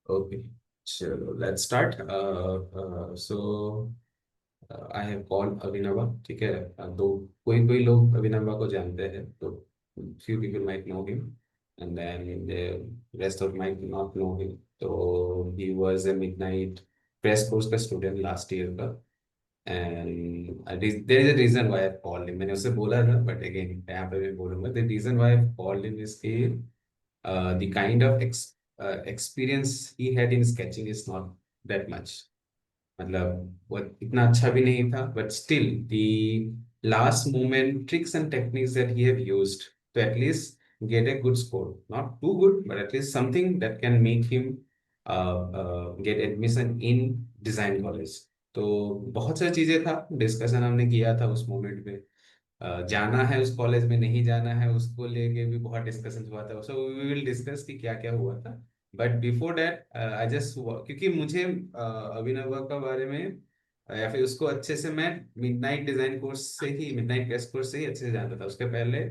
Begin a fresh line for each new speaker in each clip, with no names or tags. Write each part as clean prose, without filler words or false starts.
Okay, चलो let's start. So I have called अभिनवा. ठीक है. दो कोई कोई लोग अभिनवा को जानते हैं, तो few people might know him, and then the rest of might not know him. तो he was a midnight press course का student last year का. And there is a reason why I called him. मैंने उसे बोला था, but again यहाँ पे मैं बोलूँगा. The reason why I called him is कि the kind of experience he had in sketching is not that much. मतलब वो इतना अच्छा भी नहीं था, but still the last moment tricks and techniques that he have used to at least get a good score, not too good, but at least something that can make him get admission in design college. तो बहुत सारी चीजें था, discussion हमने किया था उस moment पे. जाना है उस कॉलेज में, नहीं जाना है, उसको लेके भी बहुत डिस्कशन हुआ था. सो वी विल डिस्कस कि क्या क्या हुआ था. But before that I just, क्योंकि मुझे अभिनव का बारे में या फिर उसको अच्छे से मैं मिडनाइट डिजाइन कोर्स से ही, मिडनाइट क्रेस्ट कोर्स से ही अच्छे से जानता था. उसके पहले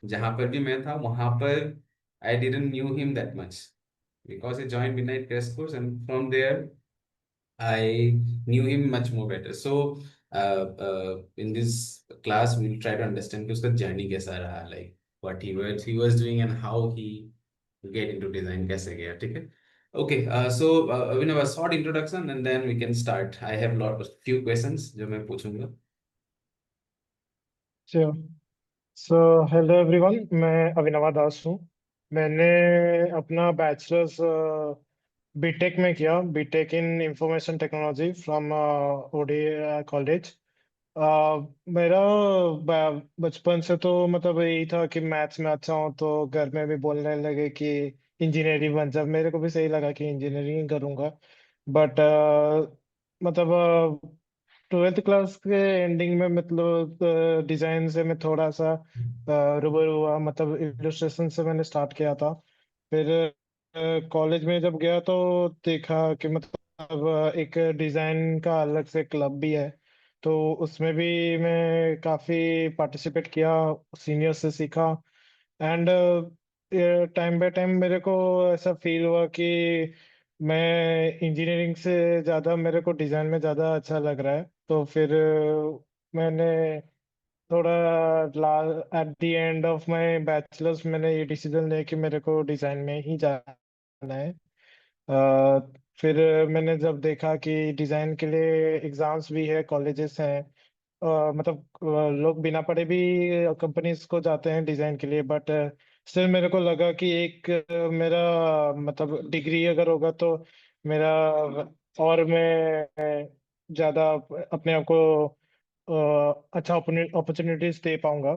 जहां पर भी मैं था वहां पर I didn't knew him that much, because he joined midnight crash course and from there I knew him much more better. So in this class, we'll try to understand कि उसका journey कैसा रहा, like what he was doing and how he get into design कैसे गया. ठीक है. Okay, so we have a short introduction and then we can start. I have few questions जो मैं पूछूंगा.
श्योर। सो हेलो एवरीवन, मैं अभिनवा दास हूँ। मैंने अपना बैचलर्स बीटेक में किया, BTech in information technology from OD college. मेरा बचपन से तो मतलब यही था कि मैथ्स में अच्छा हूँ, तो घर में भी बोलने लगे कि इंजीनियरिंग बन जा। मेरे को भी सही लगा कि इंजीनियरिंग करूँगा। बट मतलब ट्वेल्थ क्लास के एंडिंग में मतलब डिजाइन से मैं थोड़ा सा रूबरू हुआ, मतलब इलस्ट्रेशन से मैंने स्टार्ट किया था। फिर कॉलेज में जब गया तो देखा कि मतलब एक डिजाइन का अलग से क्लब भी है, तो उसमें भी मैं काफी पार्टिसिपेट किया, सीनियर से सीखा। एंड टाइम बाय टाइम मेरे को ऐसा फील हुआ कि मैं इंजीनियरिंग से ज़्यादा मेरे को डिज़ाइन में ज़्यादा अच्छा लग रहा है। तो फिर मैंने थोड़ा at the end of my bachelors मैंने ये डिसीजन लिया कि मेरे को डिज़ाइन में ही जाना है। अ, फिर मैंने जब देखा कि डिज़ाइन के लिए एग्ज़ाम्स भी है, कॉलेजेस हैं, मतलब लोग बिना पढ़े भी कंपनीज को जाते हैं डिजाइन के लिए। बट स्टिल मेरे को लगा कि एक मेरा मतलब डिग्री अगर होगा तो मेरा और मैं ज्यादा अपने आप को अच्छा अपॉर्चुनिटीज दे पाऊंगा।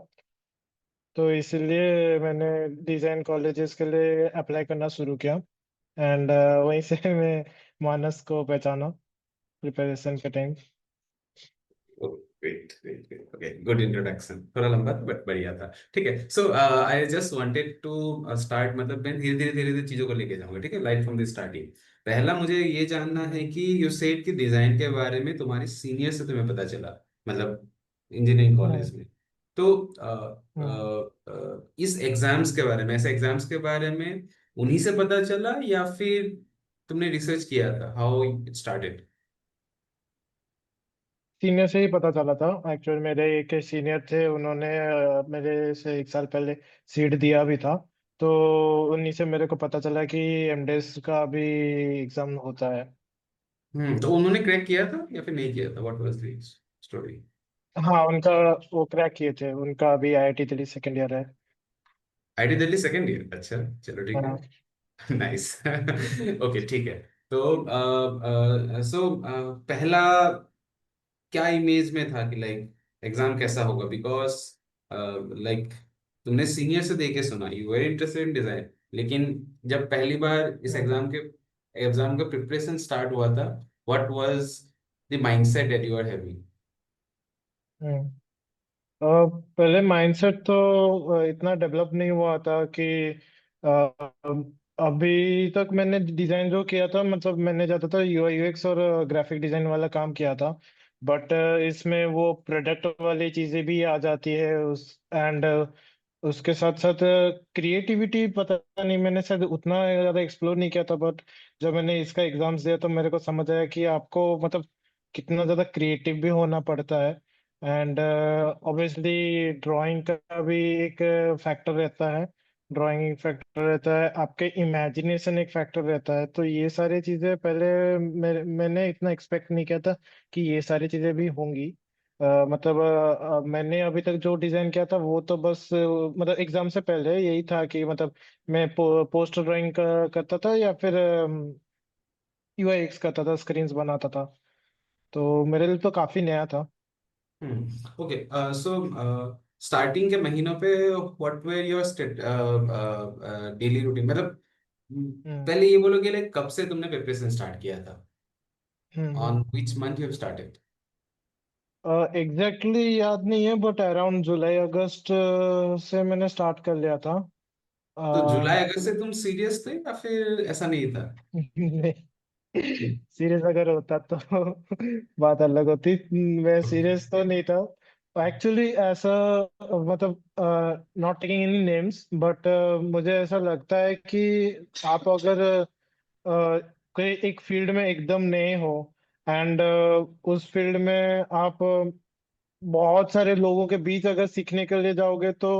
तो इसलिए मैंने डिजाइन कॉलेजेस के लिए अप्लाई करना शुरू किया। एंड वहीं से मैं मानस को पहचाना प्रिपरेशन के time.
Great, great, great. Okay, good introduction. थोड़ा लंबा था बट बढ़िया था. ठीक है. So I just wanted to start, मतलब मैं धीरे धीरे चीजों को लेके जाऊंगा. ठीक है, लाइट फ्रॉम द स्टार्टिंग. पहला मुझे ये जानना है कि यू सेड कि डिजाइन के बारे में तुम्हारे सीनियर से तुम्हें पता चला, मतलब इंजीनियरिंग
हम्म।
कॉलेज में. तो
हम्म।
इस एग्जाम्स के बारे में, ऐसे एग्जाम्स के बारे में उन्हीं से पता चला या फिर तुमने रिसर्च किया था? How it started?
सीनियर से ही पता चला था। एक्चुअली मेरे एक सीनियर थे, उन्होंने मेरे से एक साल पहले सीट दिया भी था। तो उन्हीं से मेरे को पता चला कि एमडेस का भी एग्जाम होता है।
तो उन्होंने क्रैक किया था या फिर नहीं किया था? What was the story?
हाँ, उनका वो क्रैक किए थे, उनका अभी आईआईटी दिल्ली सेकेंड ईयर है।
IT Delhi second year. अच्छा, चलो ठीक है.
हाँ।
नाइस. ओके, ठीक है. तो सो पहला क्या इमेज में था कि लाइक एग्जाम कैसा होगा? बिकॉज लाइक तुमने सीनियर से देखे सुना, you very interested in design, लेकिन जब पहली बार इस
हम्म।
एग्जाम का प्रिपरेशन स्टार्ट हुआ था, what was the mindset that you are having?
Hmm. पहले माइंडसेट तो इतना डेवलप नहीं हुआ था कि अभी तक मैंने डिजाइन जो किया था, मतलब मैंने ज्यादातर यूआई यूएक्स और ग्राफिक डिजाइन वाला काम किया था। बट इसमें वो प्रोडक्ट वाली चीजें भी आ जाती है उस। एंड उसके साथ साथ क्रिएटिविटी पता नहीं, मैंने शायद उतना ज्यादा एक्सप्लोर नहीं किया था, बट जब मैंने इसका एग्जाम्स दिया तो मेरे को समझ आया कि आपको मतलब कितना ज्यादा क्रिएटिव भी होना पड़ता है। एंड ऑब्वियसली ड्राइंग का भी एक फैक्टर रहता है, ड्राइंग फैक्टर रहता है, आपके इमेजिनेशन एक फैक्टर रहता है। तो ये सारी चीजें पहले मैंने इतना एक्सपेक्ट नहीं किया था कि ये सारी चीजें भी होंगी। मतलब मैंने अभी तक जो डिजाइन किया था वो तो बस मतलब एग्जाम से पहले यही था कि मतलब मैं पोस्टर ड्राइंग करता था या फिर यूआईएक्स करता था, स्क्रीन्स बनाता था। तो मेरे लिए तो काफी नया था।
ओके, सो स्टार्टिंग के महीनों पे what were your daily routine, मतलब
हम्म
पहले ये बोलोगे लाइक कब से तुमने प्रिपरेशन स्टार्ट किया था,
hmm
on which month you have started?
Exactly याद नहीं है, बट अराउंड जुलाई अगस्त से मैंने स्टार्ट कर लिया था।
तो
अ,
जुलाई अगस्त से तुम सीरियस थे या फिर ऐसा नहीं था?
नहीं, सीरियस अगर होता तो बात अलग होती। मैं सीरियस तो नहीं था एक्चुअली, ऐसा मतलब not taking any names, but मुझे ऐसा लगता है कि आप अगर कोई एक फील्ड में एकदम नए हो एंड उस फील्ड में आप बहुत सारे लोगों के बीच अगर सीखने के लिए जाओगे तो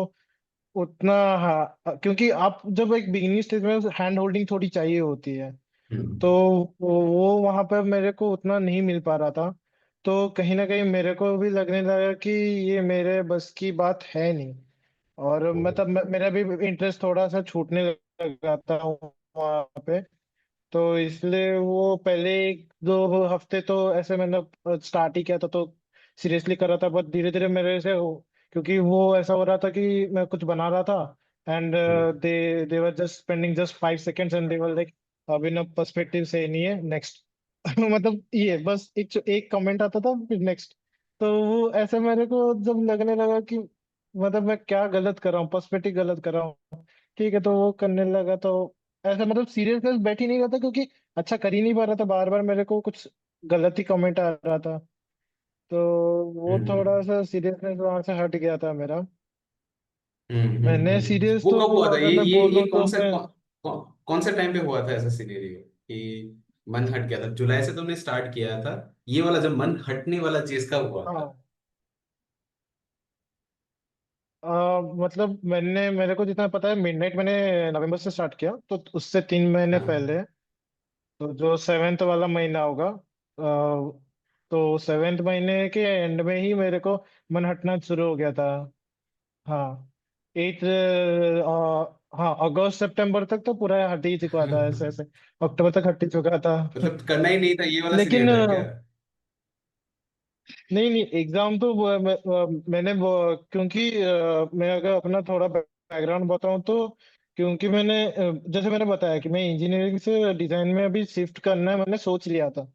उतना, हाँ, क्योंकि आप जब एक बिगिनिंग स्टेज में हैंड होल्डिंग थोड़ी चाहिए होती है। तो
हम्म।
वो वहां पर मेरे को उतना नहीं मिल पा रहा था। तो कहीं ना कहीं मेरे को भी लगने लगा कि ये मेरे बस की बात है नहीं। और मतलब मेरा भी इंटरेस्ट थोड़ा सा छूटने लगा था वहां पे। तो इसलिए वो पहले एक दो हफ्ते तो ऐसे मैंने स्टार्ट ही किया था, तो सीरियसली कर रहा था, बट धीरे धीरे मेरे से हो, क्योंकि वो ऐसा हो रहा था कि मैं कुछ बना रहा था and they were just spending just 5 seconds and they were like Abhinav perspective से नहीं है, नेक्स्ट। मतलब ये बस एक कमेंट आता था फिर नेक्स्ट। तो वो ऐसे मेरे को जब लगने लगा कि मतलब मैं क्या गलत कर रहा हूँ, पर्सपेक्टिव गलत कर रहा हूँ। ठीक है, तो वो करने लगा तो ऐसा मतलब सीरियसनेस बैठ ही नहीं रहा था, क्योंकि अच्छा कर ही नहीं पा रहा था, बार बार मेरे को कुछ गलत ही कमेंट आ रहा था। तो वो थोड़ा
हम्म
सा सीरियसनेस वहां से हट गया था मेरा। मैंने सीरियस
वो
तो
कब हुआ था,
अगर मैं
ये
बोलूँ तो मैं,
कौन से टाइम पे हुआ था ऐसा सिनेरियो कि मन हट गया था? जुलाई से तुमने स्टार्ट किया था, ये वाला जब मन हटने वाला चीज कब हुआ था?
हाँ, मतलब मेरे को जितना पता है मिडनाइट मैंने नवंबर से स्टार्ट किया, तो उससे 3 महीने
हाँ।
पहले, तो जो सेवेंथ वाला महीना होगा, तो सेवेंथ महीने के एंड में ही मेरे को मन हटना शुरू हो गया था। हाँ, 8, हाँ, अगस्त सितंबर तक तो पूरा हट ही चुका था, ऐसे ऐसे अक्टूबर तक हट ही चुका था।
मतलब करना ही नहीं था, ये वाला
लेकिन
सीनियर था क्या?
नहीं नहीं, एग्जाम तो मैंने क्योंकि मैं अगर अपना थोड़ा बैकग्राउंड बताऊं तो, क्योंकि मैंने जैसे मैंने बताया कि मैं इंजीनियरिंग से डिजाइन में अभी शिफ्ट करना है, मैंने सोच लिया था।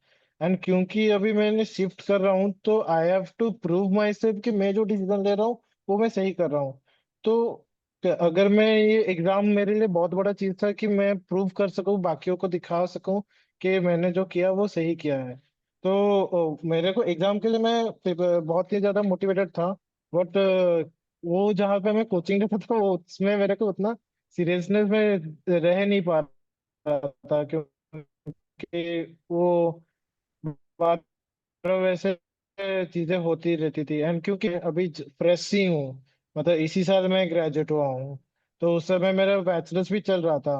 एंड क्योंकि अभी मैंने शिफ्ट कर रहा हूँ तो I have to prove myself कि मैं जो डिसीजन ले रहा हूँ वो मैं सही कर रहा हूँ। तो अगर मैं, ये एग्जाम मेरे लिए बहुत बड़ा चीज था कि मैं प्रूव कर सकूं, बाकियों को दिखा सकूं कि मैंने जो किया वो सही किया है। तो मेरे को एग्जाम के लिए मैं बहुत ही ज्यादा मोटिवेटेड था। बट वो जहाँ पे मैं कोचिंग लेता था वो उसमें मेरे को उतना सीरियसनेस में रह नहीं पा रहा था, क्योंकि वो बार बार वैसे चीजें होती रहती थी। एंड क्योंकि अभी फ्रेश ही हूँ, मतलब इसी साल मैं ग्रेजुएट हुआ हूँ, तो उस समय मेरा बैचलर्स भी चल रहा था।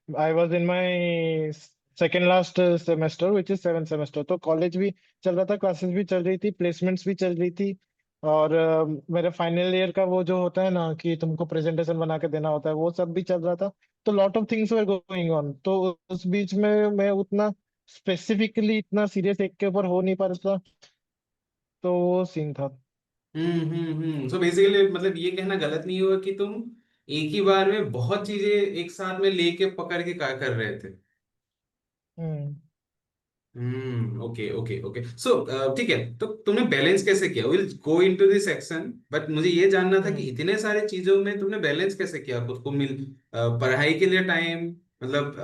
I was in my second last semester which is 7th semester. तो कॉलेज भी चल रहा था, क्लासेस भी चल रही थी, प्लेसमेंट्स भी चल रही थी। और मेरे फाइनल ईयर का वो जो होता है ना कि तुमको प्रेजेंटेशन बना के देना होता है, वो सब भी चल रहा था। तो lot of things were going on, तो उस बीच में मैं उतना स्पेसिफिकली इतना सीरियस एक के ऊपर हो नहीं पा रहा था। तो वो सीन था।
सो बेसिकली मतलब ये कहना गलत नहीं हुआ कि तुम एक ही बार में बहुत चीजें एक साथ में लेके पकड़ के क्या कर रहे थे?
हम्म
ओके ओके ओके, सो ठीक है, तो तुमने बैलेंस कैसे किया? Will go into this section, but मुझे ये जानना था कि
हम्म
इतने सारे चीजों में तुमने बैलेंस कैसे किया खुद को पढ़ाई के लिए टाइम, मतलब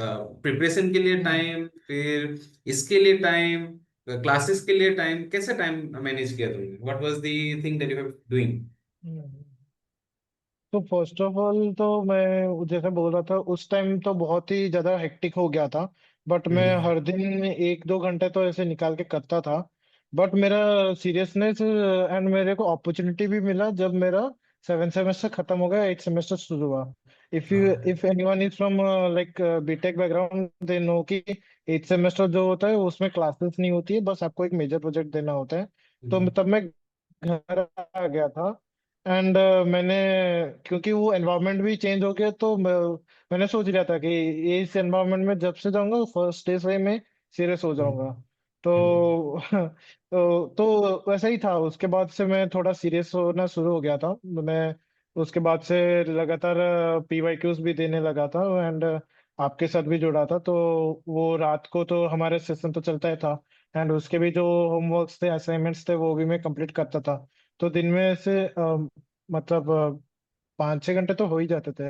प्रिपरेशन के लिए
हम्म
टाइम, फिर इसके लिए टाइम, क्लासेस के लिए टाइम, कैसे टाइम मैनेज किया तुमने? What was the thing that you have doing?
Hmm. तो फर्स्ट ऑफ ऑल तो मैं जैसे बोल रहा था, उस टाइम तो बहुत ही ज्यादा हेक्टिक हो गया था। बट मैं
हम्म।
हर दिन 1-2 घंटे तो ऐसे निकाल के करता था। बट मेरा सीरियसनेस एंड मेरे को अपॉर्चुनिटी भी मिला जब मेरा 7 सेमेस्टर खत्म हो गया, 8 सेमेस्टर शुरू हुआ।
हाँ।
If anyone is from like BTech background, they know कि 8 सेमेस्टर जो होता है उसमें क्लासेस नहीं होती है, बस आपको एक मेजर प्रोजेक्ट देना होता है। तो
हम्म।
तब मैं घर आ गया था। एंड मैंने, क्योंकि वो एनवायरनमेंट भी चेंज हो गया, तो मैंने सोच लिया था कि ये इस एनवायरनमेंट में जब से जाऊंगा फर्स्ट डे से मैं सीरियस हो
हम्म।
जाऊंगा।
हम्म।
तो तो वैसा ही था। उसके बाद से मैं थोड़ा सीरियस होना शुरू हो गया था। मैं उसके बाद से लगातार पीवाईक्यूज भी देने लगा था। एंड आपके साथ भी जुड़ा था, तो वो रात को तो हमारे सेशन तो चलता ही था। एंड उसके भी जो होमवर्क्स थे, असाइनमेंट्स थे, वो भी मैं कंप्लीट करता था। तो दिन में से मतलब 5-6 घंटे तो हो ही जाते थे।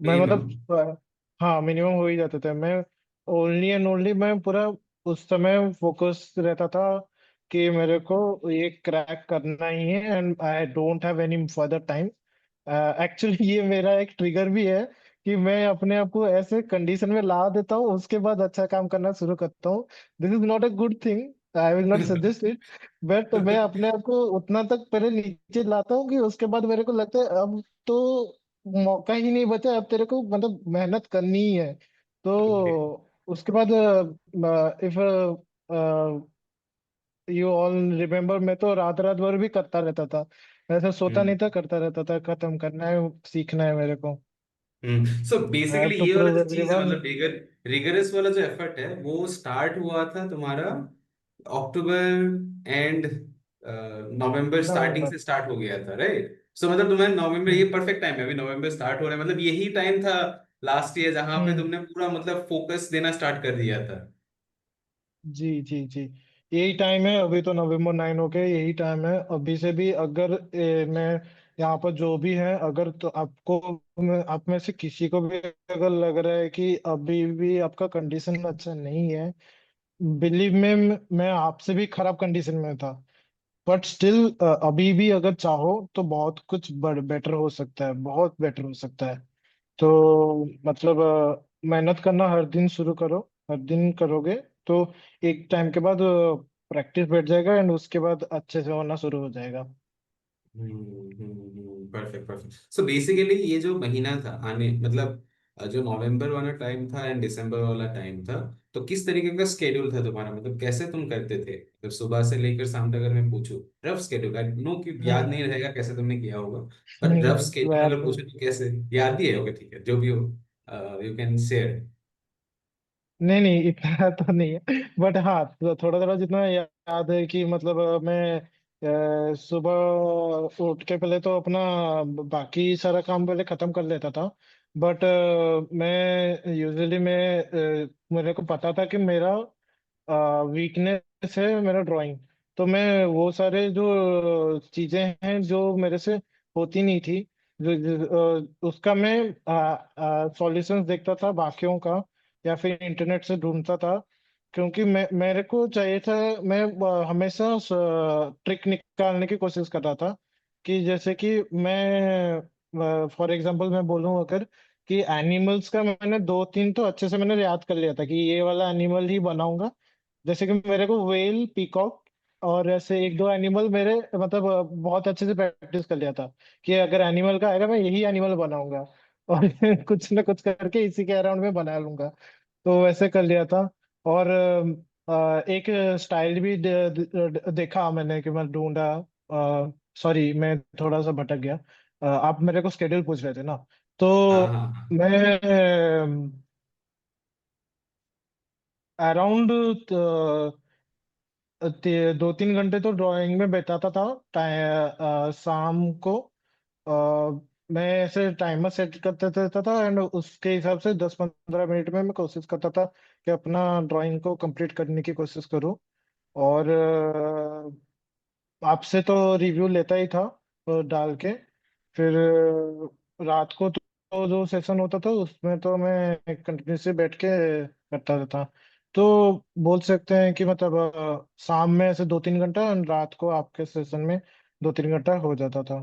मैं
मिनिमम।
मतलब हाँ, मिनिमम हो ही जाते थे। मैं ओनली एंड ओनली मैं पूरा उस समय फोकस रहता था कि मेरे को ये क्रैक करना ही है, and I don't have any further time. Actually ये मेरा एक ट्रिगर भी है कि मैं अपने आप को ऐसे कंडीशन में ला देता हूँ, उसके बाद अच्छा काम करना शुरू करता हूँ। This is not a good thing, I will not suggest it. But मैं अपने आप को उतना तक पहले नीचे लाता हूँ कि उसके बाद मेरे को लगता है अब तो मौका ही नहीं बचा, अब तेरे को मतलब मेहनत करनी ही है।
ओके।
तो उसके बाद इफ यू ऑल रिमेम्बर, मैं तो रात रात भर भी करता रहता था। ऐसा सोता नहीं
हम्म।
था, करता रहता था। खत्म करना है, सीखना है मेरे को।
सो
आई हैव
बेसिकली
टू
ये वाला
प्रूव
जो चीज है,
एवरीवन।
मतलब रिगरस वाला जो एफर्ट है वो स्टार्ट हुआ था तुम्हारा अक्टूबर एंड नवंबर स्टार्टिंग
नवंबर।
से स्टार्ट हो गया था, राइट? सो मतलब तुम्हें नवंबर, ये
हम्म।
परफेक्ट टाइम है, अभी नवंबर स्टार्ट हो रहा है, मतलब यही टाइम था लास्ट ईयर जहां पे
हम्म।
तुमने पूरा मतलब फोकस देना स्टार्ट कर दिया था।
जी जी जी, यही टाइम है। अभी तो नवंबर 9 हो गए, यही टाइम है अभी से भी। अगर मैं यहाँ पर जो भी है, अगर तो आपको, आप में से किसी को भी अगर लग रहा है कि अभी भी आपका कंडीशन अच्छा नहीं है, बिलीव में, मैं आपसे भी खराब कंडीशन में था। बट स्टिल अभी भी अगर चाहो तो बहुत कुछ बेटर हो सकता है, बहुत बेटर हो सकता है। तो मतलब मेहनत करना हर दिन शुरू करो। हर दिन करोगे तो एक टाइम के बाद प्रैक्टिस बैठ जाएगा, एंड उसके बाद अच्छे से होना शुरू हो जाएगा।
Perfect perfect. सो बेसिकली ये जो महीना था आने, मतलब जो नवंबर वाला टाइम था एंड दिसंबर वाला टाइम था, तो किस तरीके का स्केड्यूल था तुम्हारा, मतलब कैसे तुम करते थे, मतलब सुबह से लेकर शाम तक? अगर मैं पूछूं रफ स्केड्यूल, आई नो कि याद नहीं रहेगा कैसे तुमने किया होगा, बट रफ स्केड्यूल
वह
अगर
तो
पूछो तो कैसे? याद ही है, होगा, ठीक है, जो भी हो, यू कैन शेयर।
नहीं नहीं, इतना तो नहीं है। बट हाँ, तो थोड़ा थोड़ा जितना याद है कि मतलब मैं सुबह उठ के पहले तो अपना बाकी सारा काम पहले खत्म कर लेता था। बट मैं यूजुअली मेरे को पता था कि मेरा वीकनेस है मेरा ड्राइंग। तो मैं वो सारे जो चीजें हैं जो मेरे से होती नहीं थी, उसका मैं सॉल्यूशंस देखता था बाकियों का, या फिर इंटरनेट से ढूंढता था। क्योंकि मेरे को चाहिए था, मैं हमेशा ट्रिक निकालने की कोशिश कर रहा था। कि जैसे कि मैं फॉर एग्जांपल मैं बोलूं अगर, कि एनिमल्स का मैंने 2-3 तो अच्छे से मैंने याद कर लिया था कि ये वाला एनिमल ही बनाऊंगा। जैसे कि मेरे को वेल, पीकॉक और ऐसे 1-2 एनिमल मेरे मतलब बहुत अच्छे से प्रैक्टिस कर लिया था कि अगर एनिमल का आएगा मैं यही एनिमल बनाऊंगा। और कुछ ना कुछ करके इसी के अराउंड में बना लूंगा। तो वैसे कर लिया था। और एक स्टाइल भी देखा मैंने कि मैं ढूंढा। सॉरी, मैं थोड़ा सा भटक गया। आप मेरे को स्केड्यूल पूछ रहे थे ना। तो
हाँ हाँ हाँ।
मैं अराउंड 2-3 घंटे तो ड्राइंग में बैठाता था। शाम को मैं ऐसे टाइमर सेट करते रहता था, एंड उसके हिसाब से 10-15 मिनट में मैं कोशिश करता था कि अपना ड्राइंग को कंप्लीट करने की कोशिश करूं। और आपसे तो रिव्यू लेता ही था डाल के। फिर रात को तो जो सेशन होता था उसमें तो मैं कंटिन्यूसली बैठ के करता रहता। तो बोल सकते हैं कि मतलब शाम में ऐसे 2-3 घंटा और रात को आपके सेशन में 2-3 घंटा हो जाता था।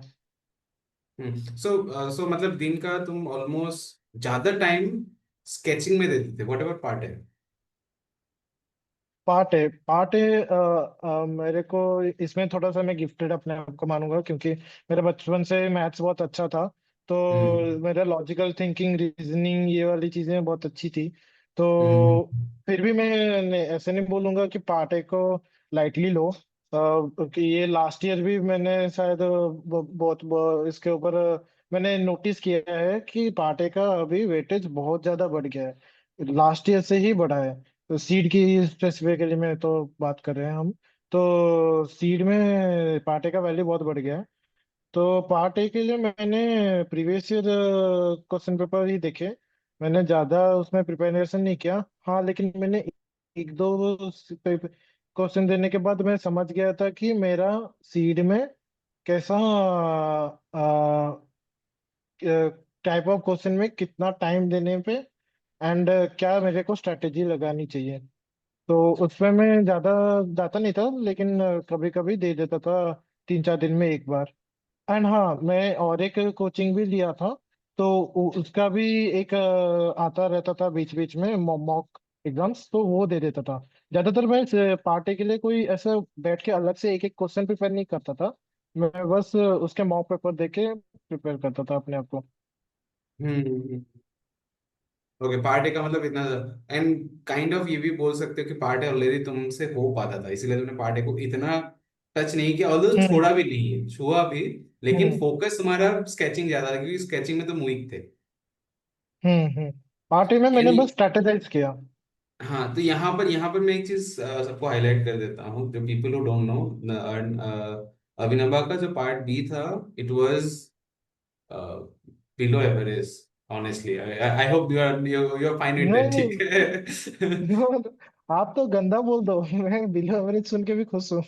सो मतलब दिन का तुम ऑलमोस्ट ज्यादा टाइम स्केचिंग में देते थे, व्हाट एवर पार्ट है।
पार्ट है मेरे को इसमें थोड़ा सा मैं गिफ्टेड अपने आप को मानूंगा, क्योंकि मेरा बचपन से मैथ्स बहुत अच्छा था। तो
हम्म।
मेरा लॉजिकल थिंकिंग, रीजनिंग, ये वाली चीजें बहुत अच्छी थी। तो
हम्म।
फिर भी मैं ऐसे नहीं बोलूंगा कि पार्ट ए को लाइटली लो। कि ये लास्ट ईयर भी मैंने शायद इसके ऊपर मैंने नोटिस किया है कि पार्ट ए का अभी वेटेज बहुत ज्यादा बढ़ गया है, लास्ट ईयर से ही बढ़ा है। तो सीड की स्पेसिफिकली में तो बात कर रहे हैं हम। तो सीड में पार्ट ए का वैल्यू बहुत बढ़ गया है। तो पार्ट ए के लिए मैंने प्रीवियस ईयर क्वेश्चन पेपर ही देखे। मैंने ज्यादा उसमें प्रिपरेशन नहीं किया। हाँ, लेकिन मैंने एक दो क्वेश्चन देने के बाद मैं समझ गया था कि मेरा सीड में कैसा टाइप ऑफ क्वेश्चन में कितना टाइम देने पे एंड क्या मेरे को स्ट्रेटेजी लगानी चाहिए। तो उसमें मैं ज्यादा जाता नहीं था, लेकिन कभी कभी दे देता था, 3 4 दिन में एक बार। एंड हाँ, मैं और एक कोचिंग भी लिया था। तो उसका भी एक आता रहता था बीच बीच में मॉक एग्जाम्स, तो वो दे देता था। ज्यादातर मैं पार्टी के लिए कोई ऐसा बैठ के अलग से एक एक क्वेश्चन प्रिपेयर नहीं करता था। मैं बस उसके मॉक पेपर देके प्रिपेयर करता था अपने आप को।
हम्म। ओके, पार्ट ए का मतलब इतना। एंड काइंड ऑफ ये भी बोल सकते हो कि पार्ट ए ऑलरेडी तुमसे हो पाता था, इसीलिए तुमने पार्ट ए को इतना टच नहीं किया, ऑल्दो
हम्म।
छोड़ा भी नहीं है, छुआ भी। लेकिन
हम्म।
फोकस तुम्हारा स्केचिंग ज्यादा था, क्योंकि स्केचिंग में तुम वीक थे।
हम्म। पार्टी में मैंने
एनी,
बस स्ट्रेटेजाइज किया।
हाँ, तो यहाँ पर मैं एक चीज सबको हाईलाइट कर देता हूँ, जो people who don't know. Abhinava का जो पार्ट बी था, it was below average. Honestly I hope you are fine with that,
नहीं,
ठीक है।
नो, आप तो गंदा बोल दो। मैं बिलो एवरेज सुन के भी खुश हूँ।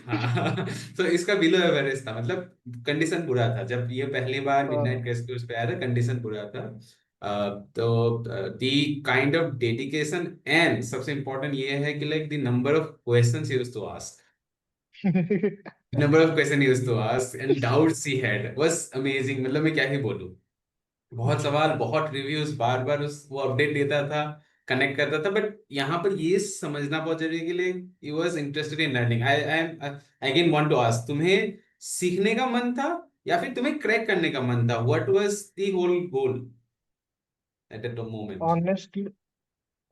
हाँ, तो इसका बिलो एवरेज था, मतलब कंडीशन बुरा था जब ये पहली बार मिडनाइट
हाँ।
रेस्क्यूज पे आया था, कंडीशन बुरा था। तो the kind of dedication and सबसे इम्पोर्टेंट ये है कि like the number of questions used to ask, number of question used to ask and doubts he had was amazing, मतलब मैं क्या ही बोलूं। बहुत सवाल, बहुत रिव्यूज, बार बार उस वो अपडेट देता था, कनेक्ट करता था। बट यहाँ पर ये समझना बहुत जरूरी है कि like he was interested in learning. I again want to ask, तुम्हें सीखने का मन था या फिर तुम्हें क्रैक करने का मन था? What was the whole goal at that moment?
Honestly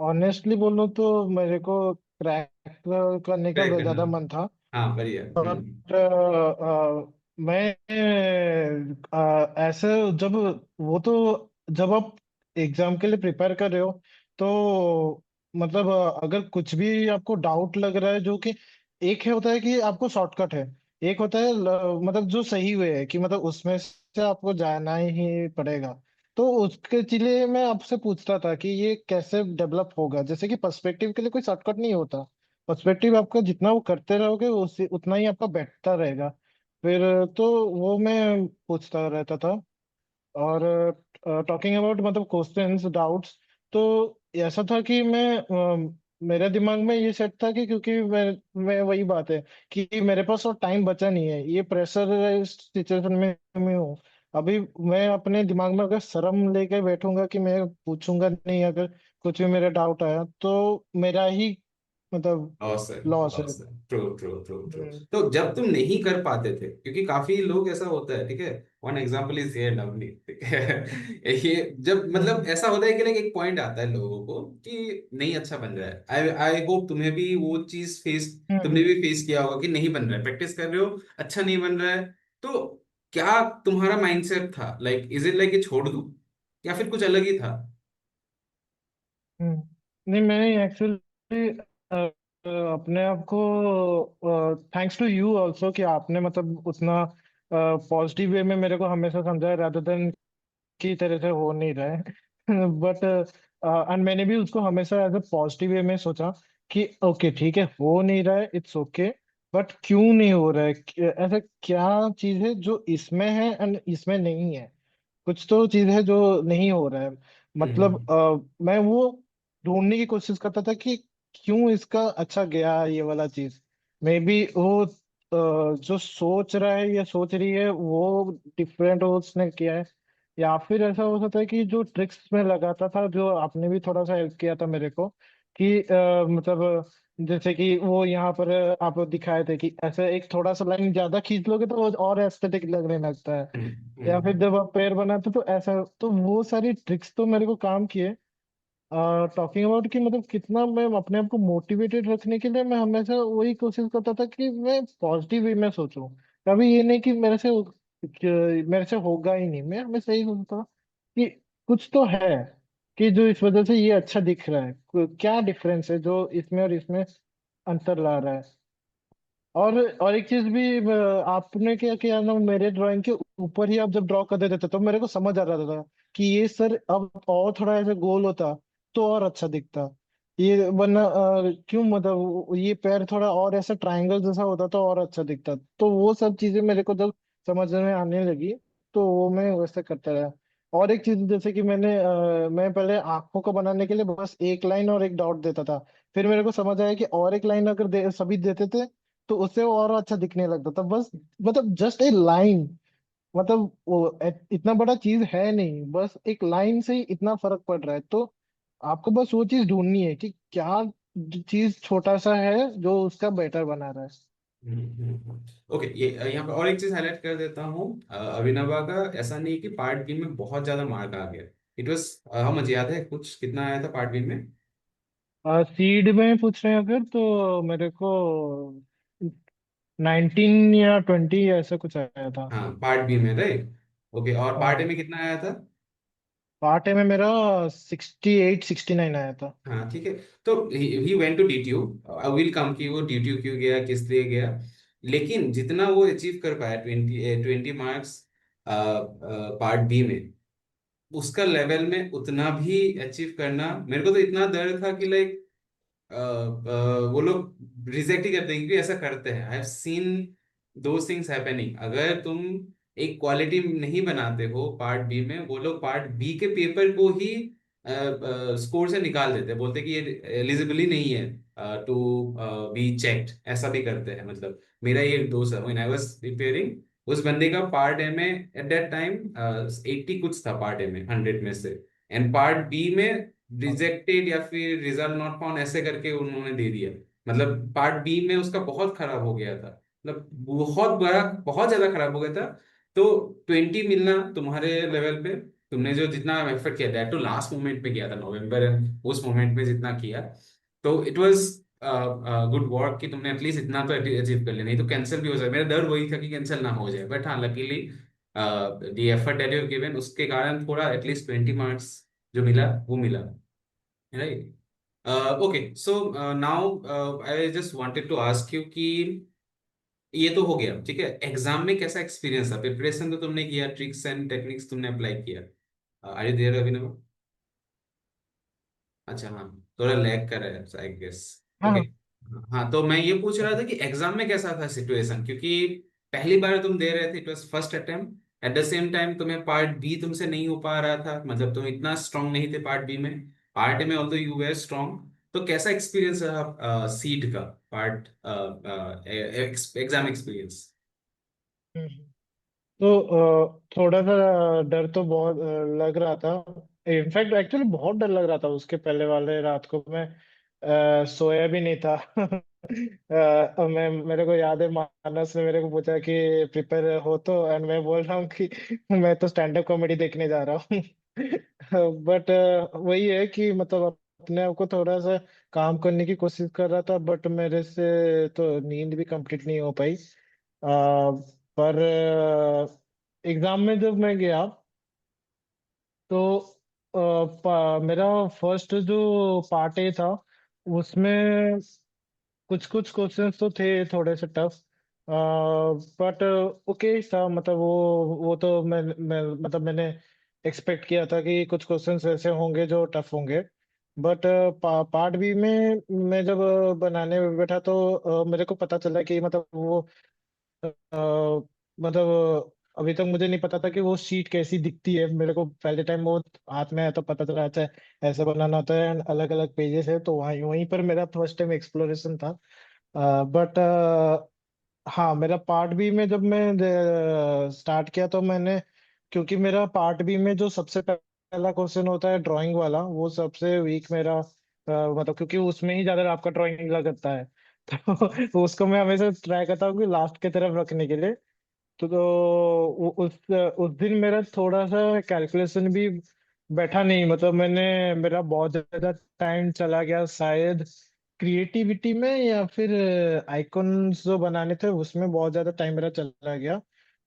honestly बोलो तो मेरे को क्रैक करने का
क्रैक करना,
ज्यादा मन था।
हाँ बढ़िया।
बट मैं ऐसे जब वो तो जब आप एग्जाम के लिए प्रिपेयर कर रहे हो, तो मतलब अगर कुछ भी आपको डाउट लग रहा है, जो कि एक है होता है कि आपको शॉर्टकट है, एक होता है मतलब जो सही वे है कि मतलब उसमें से आपको जाना ही पड़ेगा। तो उसके लिए मैं आपसे पूछता था कि ये कैसे डेवलप होगा, जैसे कि पर्सपेक्टिव के लिए कोई शॉर्टकट नहीं होता। पर्सपेक्टिव आपका जितना वो करते रहोगे उससे उतना ही आपका बैठता रहेगा। फिर तो वो मैं पूछता रहता था। और टॉकिंग अबाउट मतलब क्वेश्चंस, डाउट्स, तो ऐसा था कि मेरे दिमाग में ये सेट था कि क्योंकि मैं वही बात है कि मेरे पास और टाइम बचा नहीं है, ये प्रेशर सिचुएशन में मैं हूँ अभी। मैं अपने दिमाग में अगर शर्म लेके बैठूंगा कि मैं पूछूंगा नहीं, अगर कुछ भी मेरा डाउट आया तो मेरा ही मतलब
awesome,
लॉस है।
awesome. True, true, true, true.
हम्म।
तो जब तुम नहीं कर पाते थे, क्योंकि काफी लोग ऐसा होता है, ठीक है, one example is here Navneet, ठीक है। ये जब मतलब
हम्म।
ऐसा होता है कि लाइक एक पॉइंट आता है लोगों को कि नहीं अच्छा बन रहा है। आई आई होप तुम्हें भी वो चीज फेस, तुमने
हम्म।
भी फेस किया होगा कि नहीं बन रहा है, प्रैक्टिस कर रहे हो, अच्छा नहीं बन रहा है। तो क्या तुम्हारा माइंडसेट था, लाइक इज इट लाइक कि छोड़ दूं, या फिर कुछ अलग ही था?
हम्म। नहीं, मैं एक्चुअली अपने आप को थैंक्स टू यू ऑल्सो कि आपने मतलब उतना पॉजिटिव वे में मेरे को हमेशा समझाया, रादर देन की तरह से हो नहीं रहा है। बट एंड मैंने भी उसको हमेशा एज अ पॉजिटिव वे में सोचा कि ओके ठीक है, हो नहीं रहा है, इट्स ओके। बट क्यों नहीं हो रहा है, ऐसा क्या चीज है जो इसमें है एंड इसमें नहीं है। कुछ तो चीज है जो नहीं हो रहा है। मतलब
हम्म।
मैं वो ढूंढने की कोशिश करता था कि क्यों इसका अच्छा गया ये वाला चीज। मे बी वो जो सोच रहा है या सोच रही है वो डिफरेंट उसने किया है, या फिर ऐसा हो सकता है कि जो ट्रिक्स में लगाता था, जो आपने भी थोड़ा सा हेल्प किया था मेरे को कि मतलब जैसे कि वो यहाँ पर आप दिखाए थे कि ऐसे एक थोड़ा सा लाइन ज्यादा खींच लोगे तो वो और एस्थेटिक लगने लगता है,
हम्म,
या फिर
हम्म,
जब आप पैर बनाते तो ऐसा, तो वो सारी ट्रिक्स तो मेरे को काम किए। टॉकिंग अबाउट कि मतलब कितना मैं अपने आप को मोटिवेटेड रखने के लिए मैं हमेशा वही कोशिश करता था कि मैं पॉजिटिव वे में सोचूं। कभी ये नहीं कि मेरे से होगा ही नहीं, मैं हमेशा यही सोचता था कि कुछ तो है, कि जो इस वजह से ये अच्छा दिख रहा है, क्या डिफरेंस है जो इसमें और इसमें अंतर ला रहा है। और एक चीज भी आपने क्या किया ना, मेरे ड्राइंग के ऊपर ही आप जब ड्रॉ कर देते थे तो मेरे को समझ आ रहा था कि ये सर अब और थोड़ा ऐसे गोल होता तो और अच्छा दिखता, ये वरना क्यों मतलब ये पैर थोड़ा और ऐसा ट्रायंगल जैसा होता तो और अच्छा दिखता। तो वो सब चीजें मेरे को जब समझ में आने लगी तो वो मैं वैसे करता रहा। और एक चीज जैसे कि मैं पहले आंखों को बनाने के लिए बस एक लाइन और एक डॉट देता था, फिर मेरे को समझ आया कि और एक लाइन अगर सभी देते थे तो उससे वो और अच्छा दिखने लगता था। बस मतलब जस्ट ए लाइन, मतलब वो इतना बड़ा चीज है नहीं, बस एक लाइन से ही इतना फर्क पड़ रहा है। तो आपको बस वो चीज ढूंढनी है कि क्या चीज छोटा सा है जो उसका बेटर बना रहा है।
ओके, ये यहाँ पे और एक चीज हाईलाइट कर देता हूँ। अभिनवा का ऐसा नहीं है कि पार्ट बी में बहुत ज्यादा मार्क आ गया। इट वाज, हाँ मुझे याद है कुछ कितना आया था पार्ट बी में।
सीड में पूछ रहे हैं अगर तो मेरे को 19 या 20 ऐसा कुछ आया था।
हाँ पार्ट बी में, राइट। ओके, और पार्ट ए
हाँ,
में कितना आया था?
पार्ट ए में मेरा 68 69 आया था।
हाँ ठीक है। तो he went to DTU. I will come कि वो डीटीयू क्यों गया, किस लिए गया। लेकिन जितना वो अचीव कर पाया 20 मार्क्स पार्ट बी में, उसका लेवल में उतना भी अचीव करना, मेरे को तो इतना डर था कि लाइक वो लोग रिजेक्ट ही कर देंगे, क्योंकि ऐसा करते हैं। आई हैव सीन दो थिंग्स हैपनिंग। अगर तुम एक क्वालिटी नहीं बनाते हो पार्ट बी में, वो लोग पार्ट बी के पेपर को ही स्कोर से निकाल देते हैं, बोलते हैं कि ये एलिजिबल ही नहीं है टू बी चेक्ड। ऐसा भी करते हैं। मतलब मेरा ये दोस्त है, व्हेन आई वाज प्रिपेयरिंग, उस बंदे का पार्ट ए में एट दैट टाइम 80 कुछ था पार्ट ए में 100 में से, एंड पार्ट बी में रिजेक्टेड या फिर रिजल्ट नॉट फाउंड ऐसे करके उन्होंने दे दिया। मतलब पार्ट बी में उसका बहुत खराब हो गया था, मतलब बहुत बड़ा, बहुत ज्यादा खराब हो गया था। तो 20 मिलना तुम्हारे लेवल पे, तुमने जो जितना एफर्ट किया, दैट तो लास्ट मोमेंट पे किया था, नवंबर उस मोमेंट में जितना किया, तो इट वाज गुड वर्क कि तुमने एटलीस्ट इतना तो अचीव कर लिया। नहीं तो कैंसिल भी हो जाए, मेरा डर वही था कि कैंसिल ना हो जाए, बट हाँ luckily the effort that you given उसके कारण थोड़ा एटलीस्ट 20 मार्क्स जो मिला वो मिला, right. Okay, so now I just wanted to ask you कि ये तो हो गया, ठीक है। एग्जाम में कैसा एक्सपीरियंस था? प्रिपरेशन तो तुमने किया, ट्रिक्स एंड टेक्निक्स तुमने अप्लाई किया। आर यू देयर अभिनव? अच्छा हाँ, थोड़ा लैग कर रहा है आई गेस। ओके।
हाँ
हाँ, तो मैं ये पूछ रहा
हाँ।
था कि एग्जाम में कैसा था सिचुएशन, क्योंकि पहली बार तुम दे रहे थे, it was first attempt. At the same time तुम्हें पार्ट बी तुमसे नहीं हो पा रहा था, मतलब तुम इतना स्ट्रांग नहीं थे पार्ट बी में। पार्ट ए में ऑल्दो यू वेर स्ट्रांग। तो कैसा एक्सपीरियंस रहा सीट का, पार्ट एग्जाम एक्सपीरियंस?
हम्म। तो थोड़ा सा डर तो बहुत लग रहा था। इनफैक्ट एक्चुअली बहुत डर लग रहा था उसके पहले वाले रात को। मैं सोया भी नहीं था। मैं मेरे को याद है मानस ने मेरे को पूछा कि प्रिपेयर हो तो, एंड मैं बोल रहा हूँ कि मैं तो स्टैंड अप कॉमेडी देखने जा रहा हूँ। बट वही है कि मतलब अपने आप को थोड़ा सा काम करने की कोशिश कर रहा था, बट मेरे से तो नींद भी कंप्लीट नहीं हो पाई। पर एग्जाम में जब मैं गया तो मेरा फर्स्ट जो पार्ट ए था उसमें कुछ कुछ क्वेश्चंस तो थे थोड़े से टफ, बट ओके था। मतलब वो तो मैं मतलब मैंने एक्सपेक्ट किया था कि कुछ क्वेश्चंस ऐसे होंगे जो टफ होंगे। बट पार्ट बी में मैं जब बनाने बैठा तो मेरे को पता चला कि मतलब वो मतलब अभी तक मुझे नहीं पता था कि वो शीट कैसी दिखती है। मेरे को पहले टाइम वो हाथ में आया तो पता चला अच्छा ऐसा बनाना होता है, अलग अलग पेजेस है। तो वहीं वहीं पर मेरा फर्स्ट टाइम एक्सप्लोरेशन था। बट हाँ, मेरा पार्ट बी में जब मैं स्टार्ट किया तो मैंने, क्योंकि मेरा पार्ट बी में जो सबसे पहला क्वेश्चन होता है ड्राइंग वाला, वो सबसे वीक मेरा मतलब, क्योंकि उसमें ही ज्यादा आपका ड्राइंग लगता है तो उसको मैं हमेशा ट्राई करता हूँ कि लास्ट की तरफ रखने के लिए। उस दिन मेरा थोड़ा सा कैलकुलेशन भी बैठा नहीं, मतलब मेरा बहुत ज्यादा टाइम चला गया शायद क्रिएटिविटी में, या फिर आइकॉन्स जो बनाने थे उसमें बहुत ज्यादा टाइम मेरा चला गया।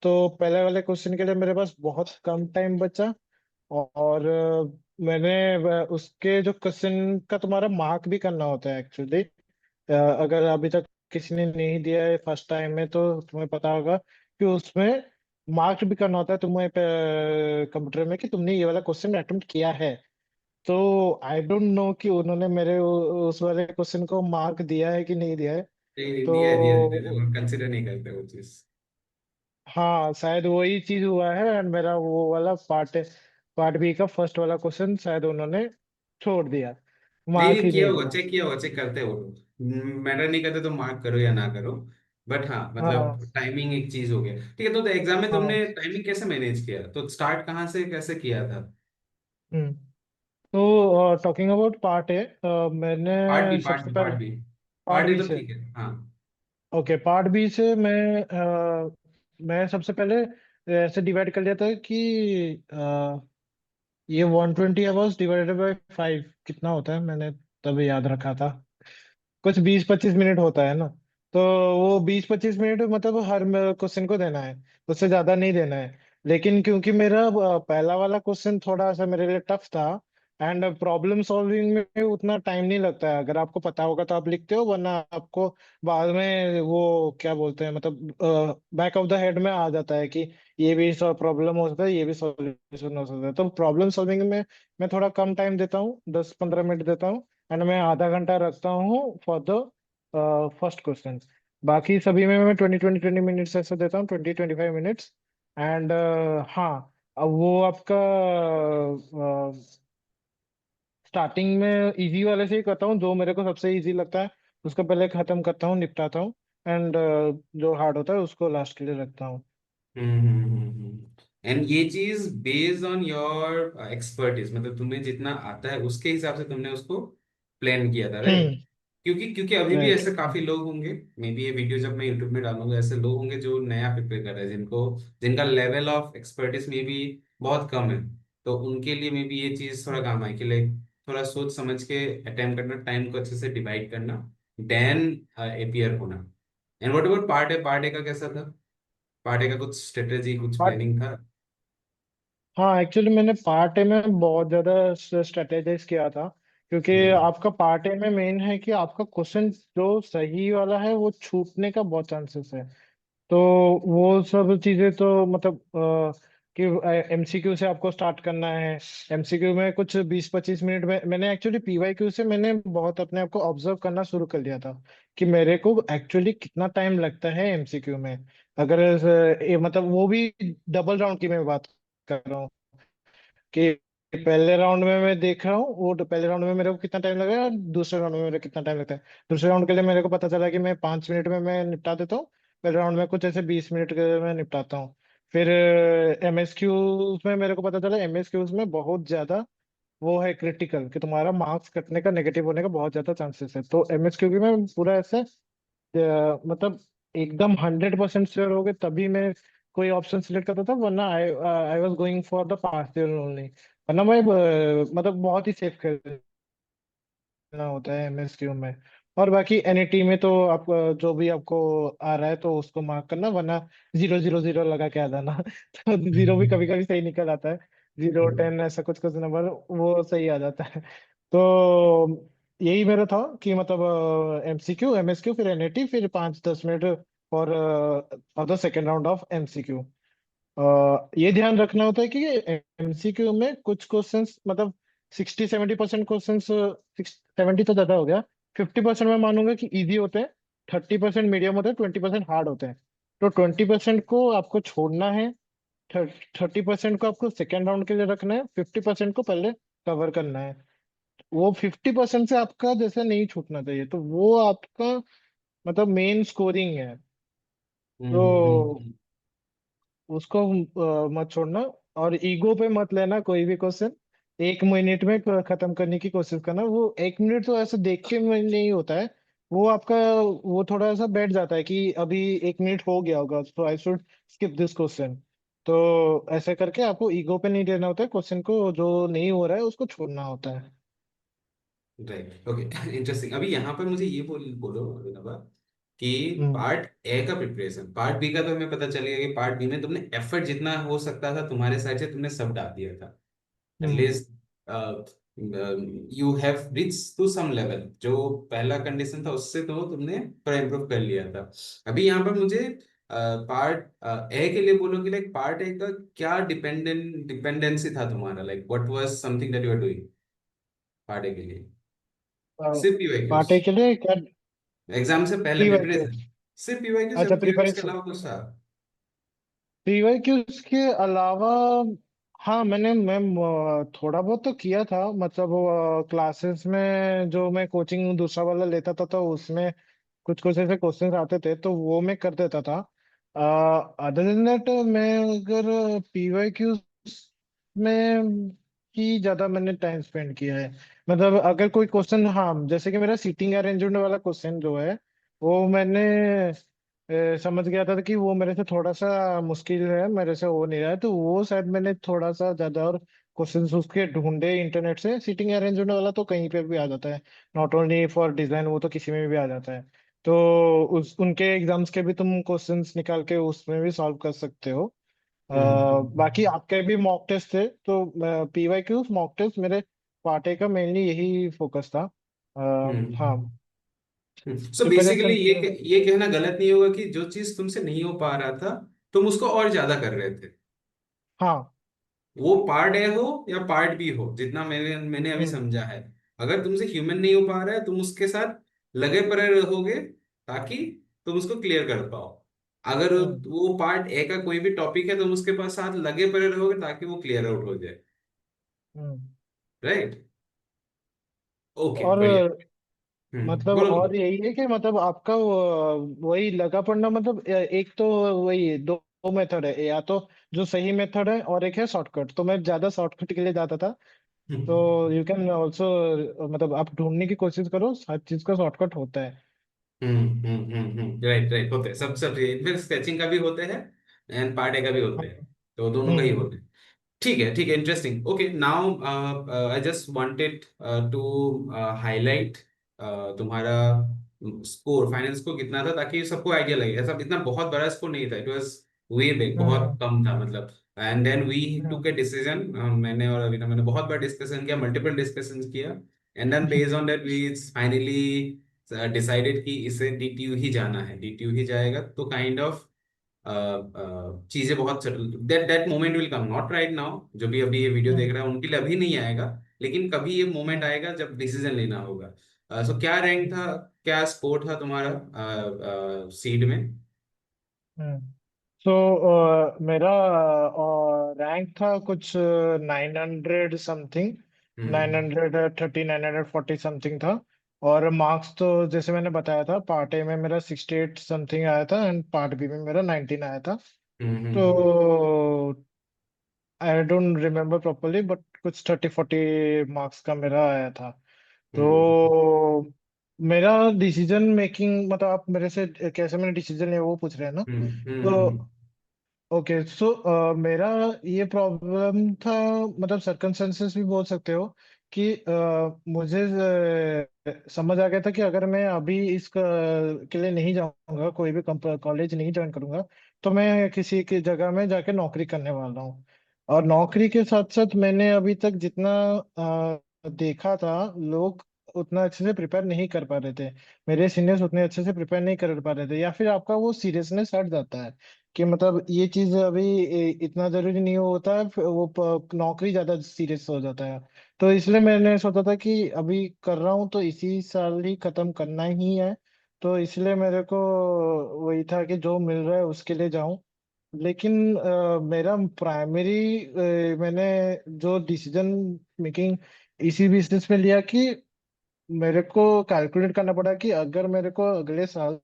तो पहले वाले क्वेश्चन के लिए मेरे पास बहुत कम टाइम बचा। और उसके जो क्वेश्चन का तुम्हारा मार्क भी करना होता है एक्चुअली। अगर अभी तक किसी ने नहीं दिया है फर्स्ट टाइम में तो तुम्हें पता होगा कि उसमें मार्क भी करना होता है तुम्हें कंप्यूटर में, कि तुमने ये वाला क्वेश्चन अटेम्प्ट किया है। तो आई डोंट नो कि उन्होंने मेरे उस वाले क्वेश्चन को मार्क दिया है कि नहीं दिया है।
नहीं, दिया है, दिया है,
तो
वो कंसिडर नहीं करते वो चीज।
हाँ, शायद वही चीज हुआ है, एंड मेरा वो वाला पार्ट बी का फर्स्ट वाला क्वेश्चन शायद उन्होंने छोड़ दिया,
नहीं
मार्क
नहीं,
ही
किया
नहीं
होगा,
दिया।
चेक किया होगा, चेक करते हैं वो लोग। मैटर नहीं करते तो मार्क करो या ना करो। बट हाँ,
हाँ।
मतलब टाइमिंग एक चीज हो गया, ठीक है। तो एग्जाम में
हाँ।
तुमने टाइमिंग कैसे मैनेज किया, तो स्टार्ट कहाँ से कैसे किया था?
हम्म। तो talking about part A,
part B,
मैंने
पार्ट
सबसे
बी,
पहले
part B.
Part
part A
B
तो
से।
ठीक है, हाँ।
ओके, पार्ट बी से मैं सबसे पहले ऐसे डिवाइड कर लिया था कि ये 120 आवर्स डिवाइडेड बाय 5 कितना होता है, मैंने तब याद रखा था। कुछ 20-25 मिनट होता है ना। तो वो 20-25 मिनट मतलब हर क्वेश्चन को देना है, उससे ज्यादा नहीं देना है। लेकिन क्योंकि मेरा पहला वाला क्वेश्चन थोड़ा सा मेरे लिए टफ था, एंड प्रॉब्लम सॉल्विंग में उतना टाइम नहीं लगता है, अगर आपको पता होगा तो आप लिखते हो, वरना आपको बाद में वो क्या बोलते हैं, मतलब बैक ऑफ द हेड में आ जाता है कि ये भी प्रॉब्लम हो सकता है, ये भी सॉल्यूशन हो सकता है। तो प्रॉब्लम सॉल्विंग में मैं थोड़ा कम टाइम देता हूँ, 10-15 मिनट देता हूँ, एंड मैं आधा घंटा रखता हूँ फॉर द फर्स्ट क्वेश्चन। बाकी सभी में मैं 20-20-20 मिनट्स ऐसे देता हूँ, 20-25 मिनट्स। एंड हाँ, अब वो आपका स्टार्टिंग में इजी वाले से ही करता हूँ, जो मेरे को सबसे इजी लगता है उसको पहले खत्म करता हूँ, निपटाता हूँ। एंड जो हार्ड होता है उसको लास्ट के लिए रखता हूँ।
एंड ये चीज बेस्ड ऑन योर एक्सपर्टीज, मतलब तुम्हें जितना आता है उसके हिसाब से तुमने उसको प्लान किया था, राइट?
हम्म।
क्योंकि अभी भी
राइट।
ऐसे काफी लोग होंगे, मे बी ये वीडियो जब मैं यूट्यूब में डालूंगा, ऐसे लोग होंगे जो नया प्रिपेयर कर रहे हैं, जिनका लेवल ऑफ एक्सपर्टीज में भी बहुत कम है। तो उनके लिए मे बी ये चीज थोड़ा काम आए कि लाइक थोड़ा सोच समझ के अटेम्प्ट करना, टाइम को अच्छे से डिवाइड करना, देन अपियर होना। And what about part A का कैसा था? पार्ट ए का कुछ स्ट्रेटेजी, कुछ प्लानिंग था?
हाँ, एक्चुअली मैंने पार्ट ए में बहुत ज्यादा स्ट्रेटेजाइज किया था, क्योंकि
हम्म।
आपका पार्ट ए में मेन है कि आपका क्वेश्चन जो सही वाला है वो छूटने का बहुत चांसेस है। तो वो सब चीजें तो मतलब कि एमसीक्यू से आपको स्टार्ट करना है। एमसीक्यू में कुछ 20-25 मिनट में मैंने एक्चुअली पीवाईक्यू से मैंने बहुत अपने आप को ऑब्जर्व करना शुरू कर दिया था कि मेरे को एक्चुअली कितना टाइम लगता है एमसीक्यू में। अगर मतलब वो भी डबल राउंड की मैं बात कर रहा हूँ, कि पहले राउंड में मैं देख रहा हूँ वो पहले राउंड में मेरे को कितना टाइम लगा है, और दूसरे राउंड में मेरे को कितना टाइम लगता है। दूसरे राउंड के लिए मेरे को पता चला कि मैं 5 मिनट में मैं निपटा देता हूँ, पहले राउंड में कुछ ऐसे 20 मिनट के मैं निपटाता हूँ। फिर एमएसक्यूज में मेरे को पता चला एमएसक्यूज में बहुत ज्यादा वो है क्रिटिकल, कि तुम्हारा मार्क्स कटने का, नेगेटिव होने का बहुत ज्यादा चांसेस है। तो एमएसक्यू की मैं पूरा ऐसे मतलब एकदम 100% श्योर हो गए तभी मैं कोई ऑप्शन सिलेक्ट करता था, वरना I I was going for the partial only. वरना मैं मतलब बहुत ही सेफ खेलना होता है एमएसक्यू में। और बाकी एनईटी में तो आप जो भी आपको आ रहा है तो उसको मार्क करना, वरना 0-0-0 लगा के आ जाना तो जीरो भी कभी कभी सही निकल आता है, 0-10 ऐसा कुछ कुछ नंबर वो सही आ जाता है। तो यही मेरा था कि मतलब एमसीक्यू, एमएसक्यू, फिर एनईटी, फिर 5-10 minute for for the second round of MCQ. ये ध्यान रखना होता है कि एमसीक्यू में कुछ क्वेश्चंस मतलब 60-70% क्वेश्चंस, 70 तो ज्यादा हो गया, 50% मैं मानूंगा कि इजी होते हैं, 30% मीडियम होते हैं, 20% हार्ड होते हैं। तो 20% को आपको छोड़ना है, 30% को आपको सेकेंड राउंड के लिए रखना है, 50% को पहले कवर करना है। वो 50% से आपका जैसे नहीं छूटना चाहिए, तो वो आपका मतलब मेन स्कोरिंग है। तो
हम्म।
उसको मत छोड़ना। और ईगो पे मत लेना कोई भी क्वेश्चन। 1 मिनट में खत्म करने की कोशिश करना। वो 1 मिनट तो ऐसे देख के में नहीं होता है। वो आपका वो थोड़ा सा बैठ जाता है कि अभी 1 मिनट हो गया होगा, तो I should skip this question. तो ऐसे करके आपको ईगो पे नहीं लेना होता है क्वेश्चन को, जो नहीं हो रहा है उसको छोड़ना होता है।
Right, okay. इंटरेस्टिंग। अभी यहाँ पर मुझे ये बोलो अभिनवा, कि
हम्म।
पार्ट ए का प्रिपरेशन, पार्ट बी का तो हमें पता चल गया कि पार्ट बी में तुमने एफर्ट जितना हो सकता था तुम्हारे साइड से तुमने सब डाल दिया था।
Hmm.
At least you have reach to some level, जो पहला कंडीशन था उससे तो तुमने थोड़ा इम्प्रूव कर लिया था। अभी यहाँ पर मुझे पार्ट ए के लिए बोलो कि लाइक पार्ट ए का क्या डिपेंडेंसी था तुम्हारा, like what was something that you are doing part A के लिए, सिर्फ पीवाईक्यूज,
पार्टी के लिए क्या?
एग्जाम से पहले
प्री
प्रिपरेशन, सिर्फ पीवाईक्यूज या
अच्छा,
पीवाईक्यूज के
प्रिपरेशन।
अलावा कुछ था?
पीवाईक्यूज के अलावा हाँ, मैं थोड़ा बहुत तो किया था। मतलब क्लासेस में जो मैं कोचिंग दूसरा वाला लेता था, तो उसमें कुछ कुछ ऐसे क्वेश्चंस आते थे, तो वो मैं कर देता था। अदर देन दैट, मैं अगर पीवाईक्यूज में ही ज्यादा मैंने टाइम स्पेंड किया है। मतलब अगर कोई क्वेश्चन, हाँ, जैसे कि मेरा सीटिंग अरेंजमेंट वाला क्वेश्चन जो है, वो मैंने समझ गया था कि वो मेरे से थोड़ा सा मुश्किल है, मेरे से हो नहीं रहा है, तो वो शायद मैंने थोड़ा सा ज्यादा और क्वेश्चंस उसके ढूंढे इंटरनेट से। सीटिंग अरेंजमेंट वाला तो कहीं पे भी आ जाता है, नॉट ओनली फॉर डिजाइन, वो तो किसी में भी आ जाता है। तो उस उनके एग्जाम्स के भी तुम क्वेश्चंस निकाल के उसमें भी सॉल्व कर सकते हो। बाकी
हम्म
आपके भी मॉक टेस्ट थे, तो पीवाई क्यूज मॉक टेस्ट मेरे पार्टे का मेनली यही फोकस था। हाँ,
हम्म। So basically
preparation.
ये कहना गलत नहीं होगा कि जो चीज तुमसे नहीं हो पा रहा था तुम उसको और ज्यादा कर रहे थे,
हाँ।
वो पार्ट ए हो या पार्ट बी हो, जितना मैंने मैंने अभी
हम्म।
समझा है। अगर तुमसे ह्यूमन नहीं हो पा रहा है तुम उसके साथ लगे पड़े रहोगे ताकि तुम उसको क्लियर कर पाओ। अगर
हम्म।
वो पार्ट ए का कोई भी टॉपिक है तुम उसके पास साथ लगे पड़े रहोगे ताकि वो क्लियर आउट हो जाए।
हम्म।
राइट, ओके,
और
बढ़िया।
मतलब
बोलो
और
बोलो।
यही है कि मतलब आपका वही लगा पड़ना। मतलब एक तो वही दो मेथड है, या तो जो सही मेथड है, और एक है शॉर्टकट। तो मैं ज्यादा शॉर्टकट के लिए जाता था। तो यू कैन ऑल्सो, मतलब आप ढूंढने की कोशिश करो, हर चीज का शॉर्टकट होता है।
राइट राइट, होते हैं सब
हम्म।
सब। फिर स्केचिंग का भी होते हैं एंड पार्ट ए का भी होते हैं, तो दोनों का ही
हम्म।
होते हैं। ठीक है, interesting. Okay, now I just wanted to highlight तुम्हारा स्कोर, फाइनल स्कोर कितना था, ताकि सबको आइडिया लगे। ऐसा इतना बहुत बड़ा स्कोर नहीं था, इट वाज वे बिग, बहुत
हम्म।
कम था मतलब। And then we
hmm.
Took a decision, मैंने और अविना, मैंने बहुत बार डिस्कशन किया, मल्टीपल डिस्कशन किया, and then based on that we finally decided कि इसे डीटीयू ही जाना है, डीटीयू ही जाएगा। तो काइंड ऑफ चीजें बहुत settle, that that moment will come, not right now, जो भी अभी ये वीडियो देख
हम्म।
रहा है उनके लिए अभी नहीं आएगा, लेकिन कभी ये मोमेंट
हम्म।
आएगा जब डिसीजन लेना होगा। सो क्या रैंक था, क्या स्कोर था तुम्हारा सीड में?
हम्म। तो मेरा रैंक था कुछ 900 समथिंग, नाइन
हम्म
हंड्रेड थर्टी 940 समथिंग था। और मार्क्स तो जैसे मैंने बताया था, पार्ट ए में मेरा 68 समथिंग आया था, एंड पार्ट बी में मेरा 19 आया था। तो
hmm
I don't remember properly, but कुछ 30-40 मार्क्स का मेरा आया था।
हम्म
तो मेरा डिसीजन मेकिंग, मतलब आप मेरे से कैसे मैंने डिसीजन लिया वो पूछ रहे हैं ना?
हम्म
तो ओके, सो मेरा ये प्रॉब्लम था, मतलब सर्कमस्टेंसेस भी बोल सकते हो, कि मुझे समझ आ गया था कि अगर मैं अभी के लिए नहीं जाऊंगा, कोई भी कॉलेज नहीं ज्वाइन करूंगा, तो मैं किसी की जगह में जाके नौकरी करने वाला हूँ। और नौकरी के साथ साथ मैंने अभी तक जितना देखा था, लोग उतना अच्छे से प्रिपेयर नहीं कर पा रहे थे। मेरे सीनियर्स उतने अच्छे से प्रिपेयर नहीं कर पा रहे थे, या फिर आपका वो सीरियसनेस हट जाता है कि मतलब ये चीज अभी इतना जरूरी नहीं होता है, फिर वो नौकरी ज्यादा सीरियस हो जाता है। तो इसलिए मैंने सोचा था कि अभी कर रहा हूँ तो इसी साल ही खत्म करना ही है। तो इसलिए मेरे को वही था कि जो मिल रहा है उसके लिए जाऊं। लेकिन मेरा प्राइमरी, मैंने जो डिसीजन मेकिंग इसी बिजनेस में लिया कि मेरे को कैलकुलेट करना पड़ा कि अगर मेरे को अगले साल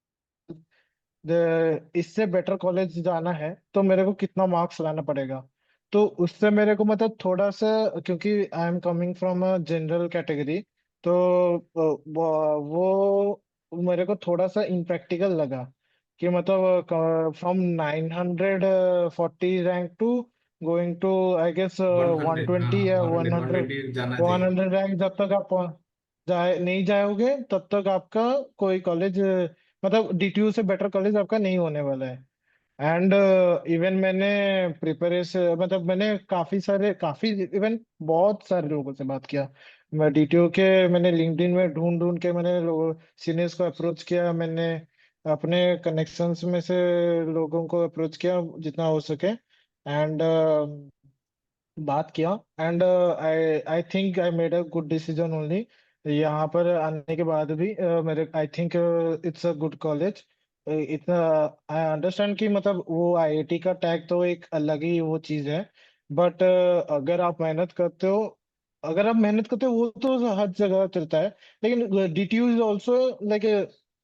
इससे बेटर कॉलेज जाना है तो मेरे को कितना मार्क्स लाना पड़ेगा। तो उससे मेरे को मतलब थोड़ा सा, क्योंकि I am coming from a general category, तो वो मेरे को थोड़ा सा इम्प्रैक्टिकल लगा कि मतलब from 940 rank to going to I guess
100, हाँ,
120 या
100,
100,
120 जाना
वन
चाहिए।
हंड्रेड रैंक जब तक आप जाए नहीं जाओगे तब तक आपका कोई कॉलेज, मतलब डीटीयू से बेटर कॉलेज आपका नहीं होने वाला है। एंड इवन मैंने प्रिपरेशन, मतलब मैंने काफी इवन बहुत सारे लोगों से बात किया। मैं डीटीयू के, मैंने लिंक्डइन में ढूंढ ढूंढ के मैंने लोगों सीनियर्स को अप्रोच किया, मैंने अपने कनेक्शंस में से लोगों को अप्रोच किया जितना हो सके, एंड बात किया। And I I think I made a good decision only. यहाँ पर आने के बाद भी मेरे I think it's a good college. इतना आई अंडरस्टैंड कि मतलब वो आईआईटी का टैग तो एक अलग ही वो चीज है, बट अगर आप मेहनत करते हो, वो तो हर जगह चलता है। लेकिन DTU is also like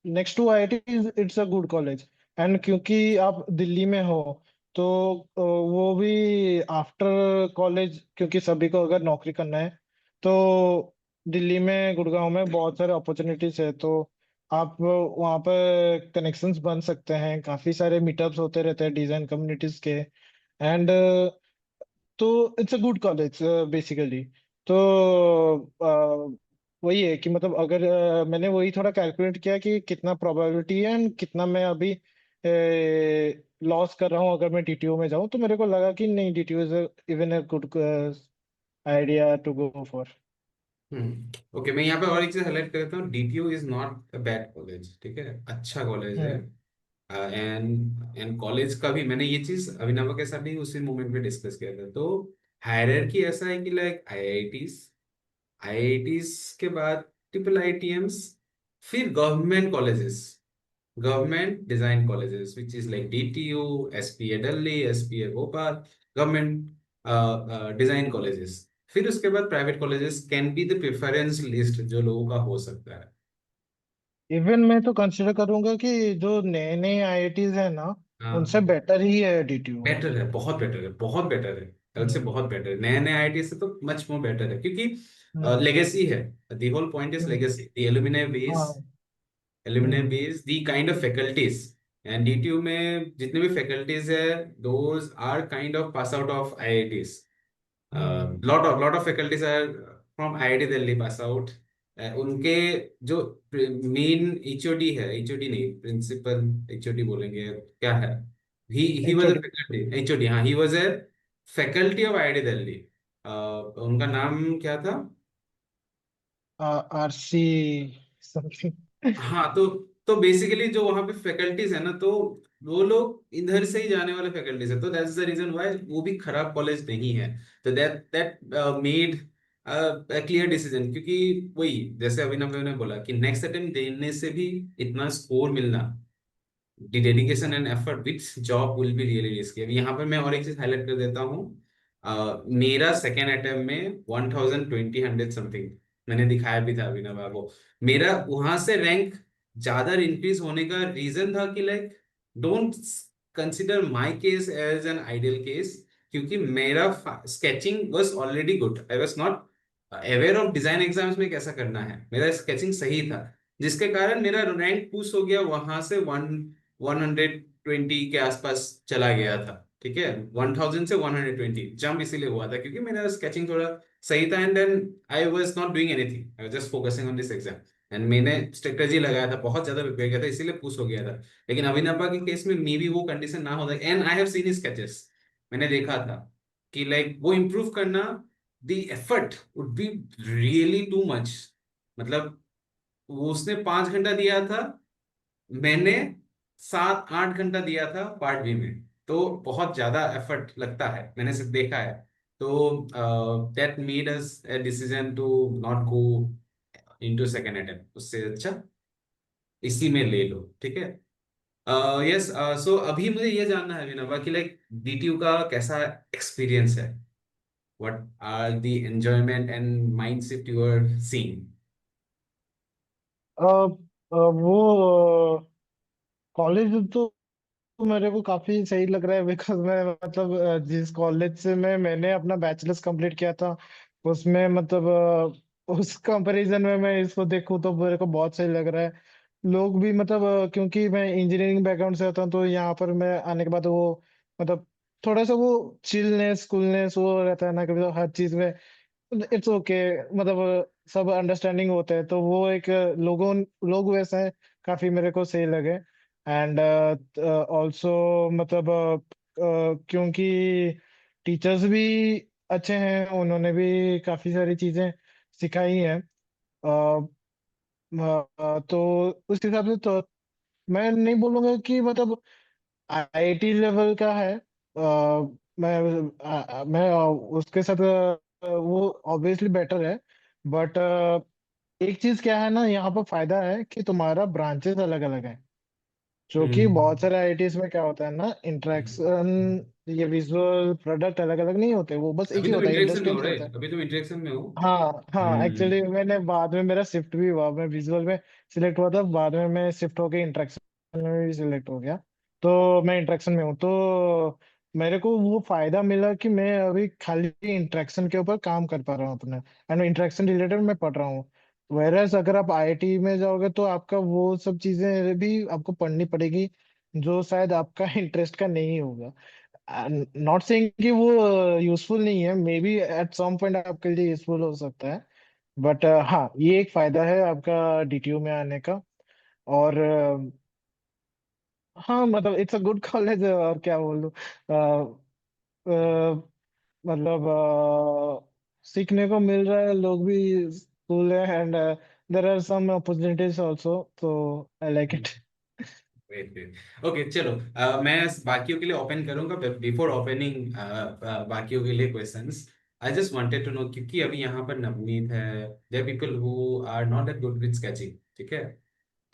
next to IIT, it's a good college. And क्योंकि आप दिल्ली में हो, तो वो भी आफ्टर कॉलेज, क्योंकि सभी को अगर नौकरी करना है तो दिल्ली में, गुड़गांव में बहुत सारे अपॉर्चुनिटीज है, तो आप वहाँ पर कनेक्शंस बन सकते हैं, काफी सारे मीटअप्स होते रहते हैं डिजाइन कम्युनिटीज के। एंड तो it's a good college basically. तो वही है कि मतलब अगर मैंने वही थोड़ा कैलकुलेट किया कि कितना प्रोबेबिलिटी है एंड कितना मैं अभी लॉस कर रहा हूँ अगर मैं डीटीयू में जाऊँ, तो मेरे को लगा कि नहीं, DTU is even a good idea to go for.
Okay, मैं यहाँ पे और एक चीज हाईलाइट कर देता हूँ, DTU is not a bad college, ठीक है, अच्छा कॉलेज है।
हम्म।
एंड कॉलेज का भी मैंने ये चीज अभिनव के साथ भी उसी मोमेंट पे डिस्कस किया था। तो हायरार्की ऐसा है कि लाइक आईआईटीज के बाद ट्रिपल आईटीएम्स, फिर government colleges, government design colleges which is like DTU, SPA Delhi, SPA Bhopal, government design colleges. फिर उसके बाद private colleges can be the preference list जो लोगों का हो सकता है।
इवन मैं तो कंसिडर करूंगा कि जो नए नए आईआईटीज है ना, उनसे
हाँ,
बेटर ही है डीटीयू।
बेटर है, बहुत बेटर है, बहुत बेटर है, कल से
हम्म।
बहुत बेटर है, नए नए आईटी से तो मच मोर बेटर है, क्योंकि
हम्म।
लेगेसी है। The whole point is
hmm.
Legacy, the alumni base,
हाँ।
Alumni
hmm.
Base, the kind of faculties. And DTU में जितने भी फैकल्टीज है, those are kind of pass out of IITs.
Hmm.
lot of faculties are from IIT Delhi pass out. उनके जो main HOD है, HOD नहीं, principal HOD बोलेंगे क्या है, he was a
HOD.
Faculty HOD, हाँ, he was a faculty of IIT Delhi. उनका नाम क्या था?
RC something.
हाँ, तो बेसिकली जो वहाँ पे फैकल्टीज है ना, तो वो लोग इधर से ही जाने वाले फैकल्टीज है, तो दैट्स द रीजन व्हाई वो भी खराब कॉलेज नहीं है। तो that that made clear decision, क्योंकि वही जैसे अभिनव भाई ने बोला कि नेक्स्ट अटेम्प्ट देने से भी इतना स्कोर मिलना, the dedication and effort with job will be really risky. अभी यहाँ पर मैं और एक चीज हाईलाइट कर देता हूँ। मेरा सेकेंड अटेम्प्ट में 1020 100 समथिंग मैंने दिखाया भी था अभिनव को। मेरा वहां से रैंक ज्यादा इंक्रीज होने का रीजन था कि like, don't consider my case as an ideal case, क्योंकि मेरा sketching was already good, I was not aware of design exams में कैसा करना है, मेरा स्केचिंग सही था, जिसके कारण मेरा रैंक पुश हो गया वहां से 120 के आसपास चला गया था, ठीक है, 1000 से 120 जंप इसीलिए हुआ था क्योंकि मेरा स्केचिंग थोड़ा सही था। And then I was not doing anything, I was just focusing on this exam. And मैंने स्ट्रेटजी लगाया था, बहुत ज्यादा प्रिपेयर किया था, इसीलिए पुश हो गया था। लेकिन अभिनव के केस में मे बी वो कंडीशन ना होता, and I have seen sketches, मैंने देखा था कि लाइक वो इम्प्रूव करना, the effort would be really too much. मतलब वो उसने 5 घंटा दिया था, मैंने 7-8 घंटा दिया था पार्ट बी में, तो बहुत ज्यादा एफर्ट लगता है, मैंने सिर्फ देखा है। तो that made us a decision to not go into second attempt, उससे अच्छा इसी में ले लो, ठीक है। यस, सो अभी मुझे ये जानना है विनोबा कि लाइक डीटीयू का कैसा एक्सपीरियंस है, what are the enjoyment and mind shift you are seeing?
वो कॉलेज तो मेरे को काफी सही लग रहा है, बिकॉज मैं मतलब जिस कॉलेज से मैंने अपना बैचलर्स कंप्लीट किया था, उसमें मतलब उस कंपैरिजन में मैं इसको देखूँ तो मेरे को बहुत सही लग रहा है। लोग भी मतलब क्योंकि मैं इंजीनियरिंग बैकग्राउंड से आता हूँ, तो यहाँ पर मैं आने के बाद वो मतलब थोड़ा सा वो चिलनेस कूलनेस वो रहता है ना, कि मतलब हर चीज में इट्स ओके, मतलब सब अंडरस्टैंडिंग होते हैं, तो वो एक लोग वैसे हैं, काफी मेरे को सही लगे। एंड ऑल्सो मतलब क्योंकि टीचर्स भी अच्छे हैं, उन्होंने भी काफी सारी चीजें सिखाई हैं। तो उस हिसाब से तो मैं नहीं बोलूंगा कि मतलब आईआईटी लेवल का है। मैं उसके साथ वो ऑब्वियसली बेटर है। बट एक चीज क्या है ना, यहाँ पर फायदा है कि तुम्हारा ब्रांचेस अलग अलग है, जो कि बहुत
हम्म।
सारे आईआईटीज में क्या होता है ना, इंटरेक्शन, ये विजुअल प्रोडक्ट अलग अलग नहीं होते, वो बस एक
अभी
ही
तुम
होता है,
इंटरेक्शन में हो
इंडस्ट्रियल
रहे,
होता है।
अभी तुम इंटरेक्शन में हो।
हाँ हाँ,
हम्म।
एक्चुअली मैंने बाद में मेरा शिफ्ट भी हुआ, मैं विजुअल में सिलेक्ट हुआ था, बाद में मैं शिफ्ट होके इंटरेक्शन में भी सिलेक्ट हो गया। तो मैं इंटरेक्शन में हूँ, तो मेरे को वो फायदा मिला कि मैं अभी खाली इंटरेक्शन के ऊपर काम कर पा रहा हूँ अपने, एंड इंटरेक्शन रिलेटेड मैं पढ़ रहा हूँ। वेरएस अगर आप आईआईटी में जाओगे तो आपका वो सब चीजें भी आपको पढ़नी पड़ेगी, जो शायद आपका इंटरेस्ट का नहीं होगा। नॉट सेइंग कि वो यूजफुल नहीं है, maybe at some point आपके लिए यूजफुल हो सकता है। बट हाँ, ये एक फायदा है आपका डीटीयू में आने का। और हाँ मतलब इट्स अ गुड कॉलेज, और क्या बोलूं। मतलब सीखने को मिल रहा है, लोग भी कूल है, and there are some opportunities also, तो I like it.
Wait wait okay चलो, मैं बाकियों के लिए ओपन करूंगा, बिफोर ओपनिंग बाकियों के लिए questions. I just wanted to know, क्योंकि अभी यहाँ पर नवनीत है, there people who are not that good with sketching, ठीक है?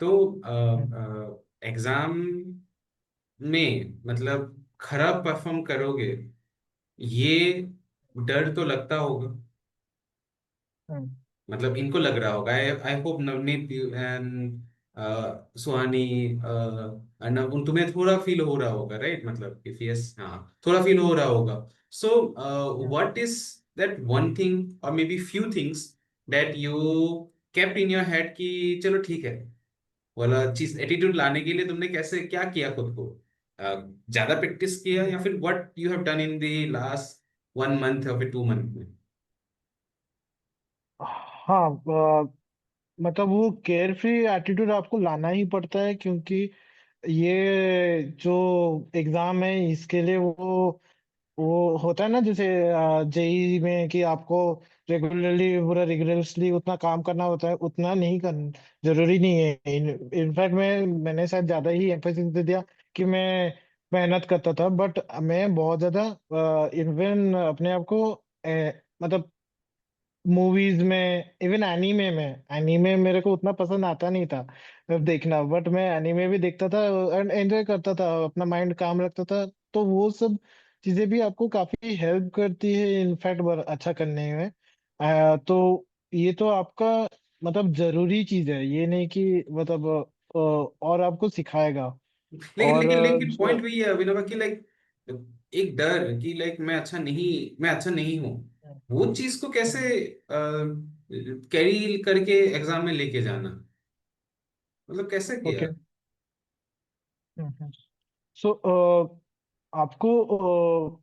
तो एग्जाम में मतलब खराब परफॉर्म करोगे, ये डर तो लगता होगा। मतलब इनको लग रहा होगा, आई आई होप नवनीत एंड सुहानी, तुम्हें थोड़ा फील हो रहा होगा, राइट? मतलब इफ यस, हाँ, थोड़ा फील हो रहा होगा। So what is that one thing और maybe few things that you kept in your head कि चलो ठीक है, वाला चीज एटीट्यूड लाने के लिए तुमने कैसे क्या किया खुद को? ज्यादा प्रैक्टिस किया, या फिर what you have done in the last 1 month या फिर 2 मंथ में?
हाँ, मतलब वो केयर फ्री एटीट्यूड आपको लाना ही पड़ता है, क्योंकि ये जो एग्जाम है इसके लिए वो होता है ना, जैसे जेई में कि आपको रेगुलरली पूरा रिगरसली उतना काम करना होता है, उतना नहीं करना जरूरी नहीं है। इनफैक्ट मैंने शायद ज्यादा ही एम्फेसिस दे दिया कि मैं मेहनत करता था, बट मैं बहुत ज्यादा इवन अपने आप को मतलब मूवीज में, इवन एनीमे मेरे को उतना पसंद आता नहीं था देखना, बट मैं एनीमे भी देखता था एंड एंजॉय करता था, अपना माइंड काम रखता था। तो वो सब चीजें भी आपको काफी हेल्प करती है इनफैक्ट अच्छा करने में। तो ये तो आपका मतलब जरूरी चीज है, ये नहीं कि मतलब और आपको सिखाएगा।
लेकिन
और
लेकिन लेकिन पॉइंट वही है अभिनव कि लाइक एक डर कि लाइक मैं अच्छा नहीं हूँ, वो चीज को कैसे कैरी करके एग्जाम में लेके जाना, मतलब कैसे किया?
ओके, सो आपको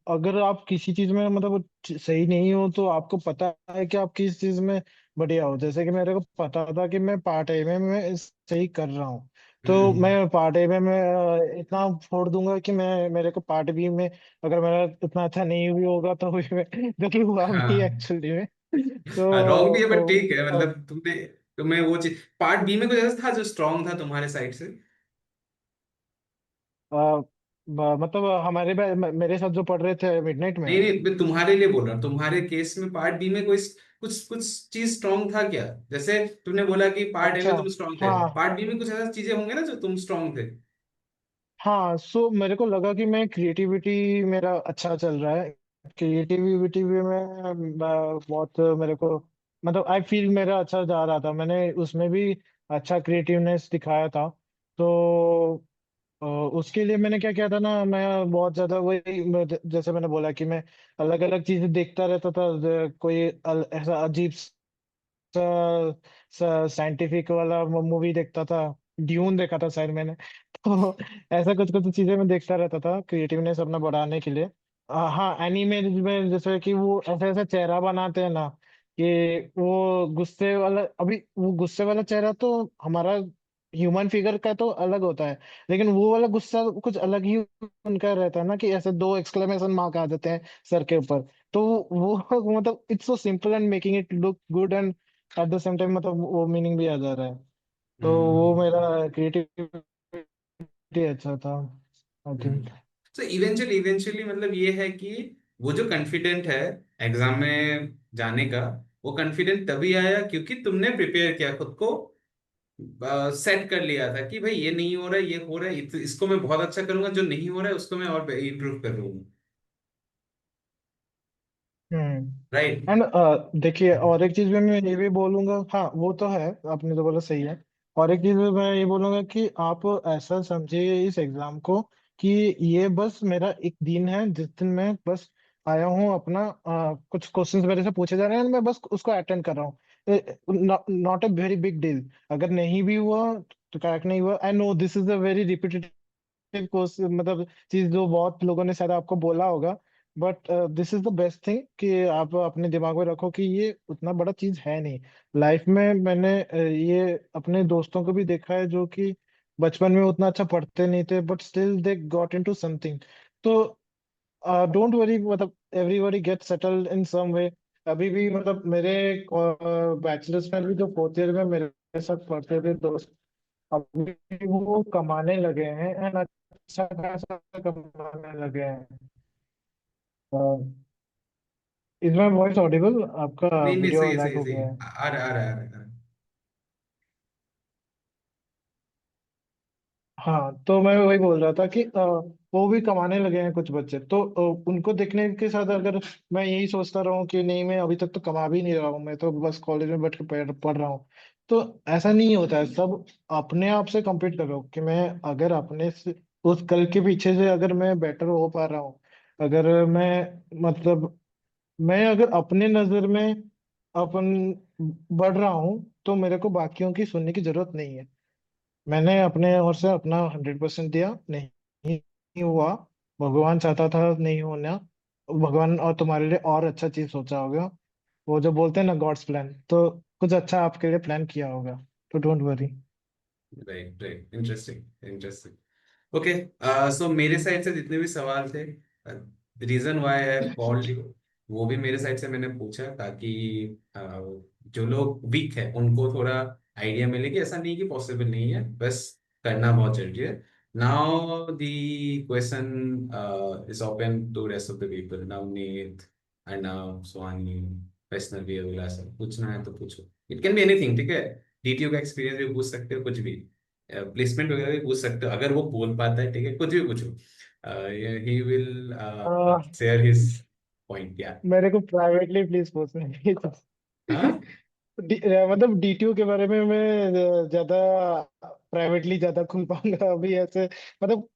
अगर आप किसी चीज में मतलब सही नहीं हो, तो आपको पता है कि आप किस चीज में बढ़िया हो। जैसे कि मेरे को पता था कि मैं पार्ट ए में मैं सही कर रहा हूँ, तो
हम्म।
मैं पार्ट ए में मैं इतना फोड़ दूंगा कि मैं मेरे को पार्ट बी में अगर मेरा उतना अच्छा नहीं भी होगा तो भी जो कि हुआ भी
हाँ
एक्चुअली में।
हाँ, रॉन्ग भी है बट ठीक है,
तो
मतलब तुम्हें वो चीज पार्ट बी में कुछ ऐसा था जो स्ट्रांग था तुम्हारे साइड से?
मतलब मेरे साथ जो पढ़ रहे थे मिडनाइट में।
नहीं नहीं, मैं तुम्हारे लिए बोल रहा हूँ, तुम्हारे केस में पार्ट बी में कोई कुछ कुछ चीज स्ट्रांग था क्या? जैसे तुमने बोला कि पार्ट ए में
अच्छा,
तुम स्ट्रांग थे,
हाँ
पार्ट बी में कुछ ऐसा चीजें होंगे ना जो तुम स्ट्रांग थे।
हाँ, सो मेरे को लगा कि मैं क्रिएटिविटी मेरा अच्छा चल रहा है, क्रिएटिविटी भी में बहुत मेरे को मतलब आई फील मेरा अच्छा जा रहा था, मैंने उसमें भी अच्छा क्रिएटिवनेस दिखाया था। तो उसके लिए मैंने क्या किया था ना, मैं बहुत ज्यादा वही जैसे मैंने बोला कि मैं अलग अलग चीजें देखता रहता था। कोई ऐसा अजीब साइंटिफिक वाला मूवी देखता था। ड्यून देखा था शायद मैंने। तो ऐसा कुछ कुछ चीजें मैं देखता रहता था क्रिएटिवनेस अपना बढ़ाने के लिए। हाँ, एनीमे में जैसे कि वो ऐसा ऐसा चेहरा बनाते हैं ना कि वो गुस्से वाला, अभी वो गुस्से वाला चेहरा तो हमारा ह्यूमन फिगर का तो अलग होता है, लेकिन वो वाला गुस्सा कुछ अलग ही उनका रहता है ना, कि ऐसे दो एक्सक्लेमेशन मार्क आ जाते हैं सर के ऊपर। तो वो मतलब it's so simple and making it look good, and at the same time मतलब वो मीनिंग भी आ जा रहा है। तो वो
हम्म।
मेरा क्रिएटिविटी अच्छा था, आई थिंक।
तो इवेंचुअली इवेंचुअली मतलब ये है कि वो जो कॉन्फिडेंट है एग्जाम में जाने का, वो कॉन्फिडेंट तभी आया क्योंकि तुमने प्रिपेयर किया खुद को, सेट कर लिया था कि भाई ये नहीं हो रहा है, ये हो रहा है, इसको मैं बहुत अच्छा करूंगा, जो नहीं हो रहा है उसको मैं और इम्प्रूव कर लूंगा। राइट।
एंड देखिए, और एक चीज में मैं ये भी बोलूंगा, हाँ वो तो है, आपने जो बोला सही है। और एक चीज में मैं ये बोलूंगा कि आप ऐसा समझिए इस एग्जाम को कि ये बस मेरा एक दिन है जिस दिन मैं बस आया हूँ अपना, कुछ क्वेश्चंस मेरे से पूछे जा रहे हैं मैं बस उसको अटेंड कर रहा हूँ। Not a very big deal. अगर नहीं भी हुआ तो क्रैक नहीं हुआ, I know this is a very repeated course, मतलब चीज जो बहुत लोगों ने शायद आपको बोला होगा। But this is the best thing कि आप अपने दिमाग में रखो कि ये उतना बड़ा चीज है नहीं लाइफ में। मैंने ये अपने दोस्तों को भी देखा है जो कि बचपन में उतना अच्छा पढ़ते नहीं थे, but still they got into something. तो डोंट वरी, मतलब एवरीबॉडी गेट सेटल्ड इन सम वे। अभी भी मतलब मेरे बैचलर्स में भी जो फोर्थ ईयर में मेरे साथ पढ़ते थे दोस्त, अभी वो कमाने लगे हैं एंड अच्छा खासा कमाने लगे हैं। Is my voice Audible? आपका
नहीं नहीं,
वीडियो
सही है
लैग
सही है
हो
सही
गया
है,
है।
आ रहा आ रहा आ रहा आ रहा।
हाँ, तो मैं वही बोल रहा था कि वो भी कमाने लगे हैं कुछ बच्चे, तो उनको देखने के साथ अगर मैं यही सोचता रहूं कि नहीं मैं अभी तक तो कमा भी नहीं रहा हूँ, मैं तो बस कॉलेज में बैठ के पढ़ रहा हूँ, तो ऐसा नहीं होता है। सब अपने आप से compete करो कि मैं अगर अपने से उस कल के पीछे से अगर मैं बेटर हो पा रहा हूँ, अगर मैं मतलब मैं अगर अपने नजर में अपन बढ़ रहा हूँ, तो मेरे को बाकियों की सुनने की जरूरत नहीं है। मैंने अपने ओर से अपना 100% दिया, नहीं हुआ, भगवान चाहता था नहीं होना, भगवान और तुम्हारे लिए और अच्छा चीज सोचा होगा। वो जो बोलते हैं ना, गॉड्स प्लान, तो कुछ अच्छा आपके लिए प्लान किया होगा। तो don't worry.
Right right, interesting interesting. Okay, so मेरे साइड से जितने भी सवाल थे, reason why I have called you, वो भी मेरे साइड से मैंने पूछा ताकि जो लोग वीक है उनको थोड़ा आइडिया मिले कि ऐसा नहीं कि पॉसिबल नहीं है, बस करना बहुत जरूरी है। Now the question is open to rest of the people, Navneet, Arnav, Swani, Vaishnavi, Abhilasha, पूछना है तो पूछो। इट कैन बी एनीथिंग, ठीक है। डीटीओ का एक्सपीरियंस भी पूछ सकते हो, कुछ भी, प्लेसमेंट वगैरह भी पूछ सकते हो अगर वो बोल पाता है, ठीक है, कुछ भी पूछो। He will share his point, या।
मेरे को प्राइवेटली प्लीज पूछना।
हाँ।
मतलब डीटीयू के बारे में मैं ज्यादा प्राइवेटली ज्यादा खुल पाऊंगा अभी ऐसे, मतलब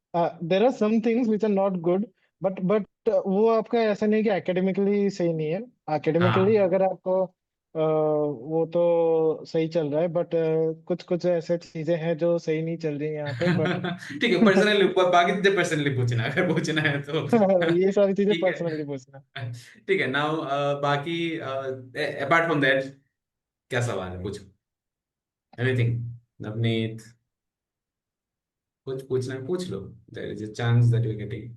there are some things which are not good, but वो आपका ऐसा नहीं कि एकेडमिकली सही नहीं है। एकेडमिकली
हाँ।
अगर आपको वो तो सही चल रहा है, बट कुछ कुछ ऐसे चीजें हैं जो सही नहीं चल रही हैं यहाँ पे, बट
ठीक है, पर्सनली बाकी चीजें पर्सनली पूछना अगर पूछना है तो।
ये सारी चीजें
ठीक
पर्सनली पूछना।
है। ठीक है, नाउ बाकी अपार्ट फ्रॉम दैट, क्या सवाल है, पूछो। एनीथिंग, नवनीत, कुछ पूछना है पूछ लो, there is a chance that you getting.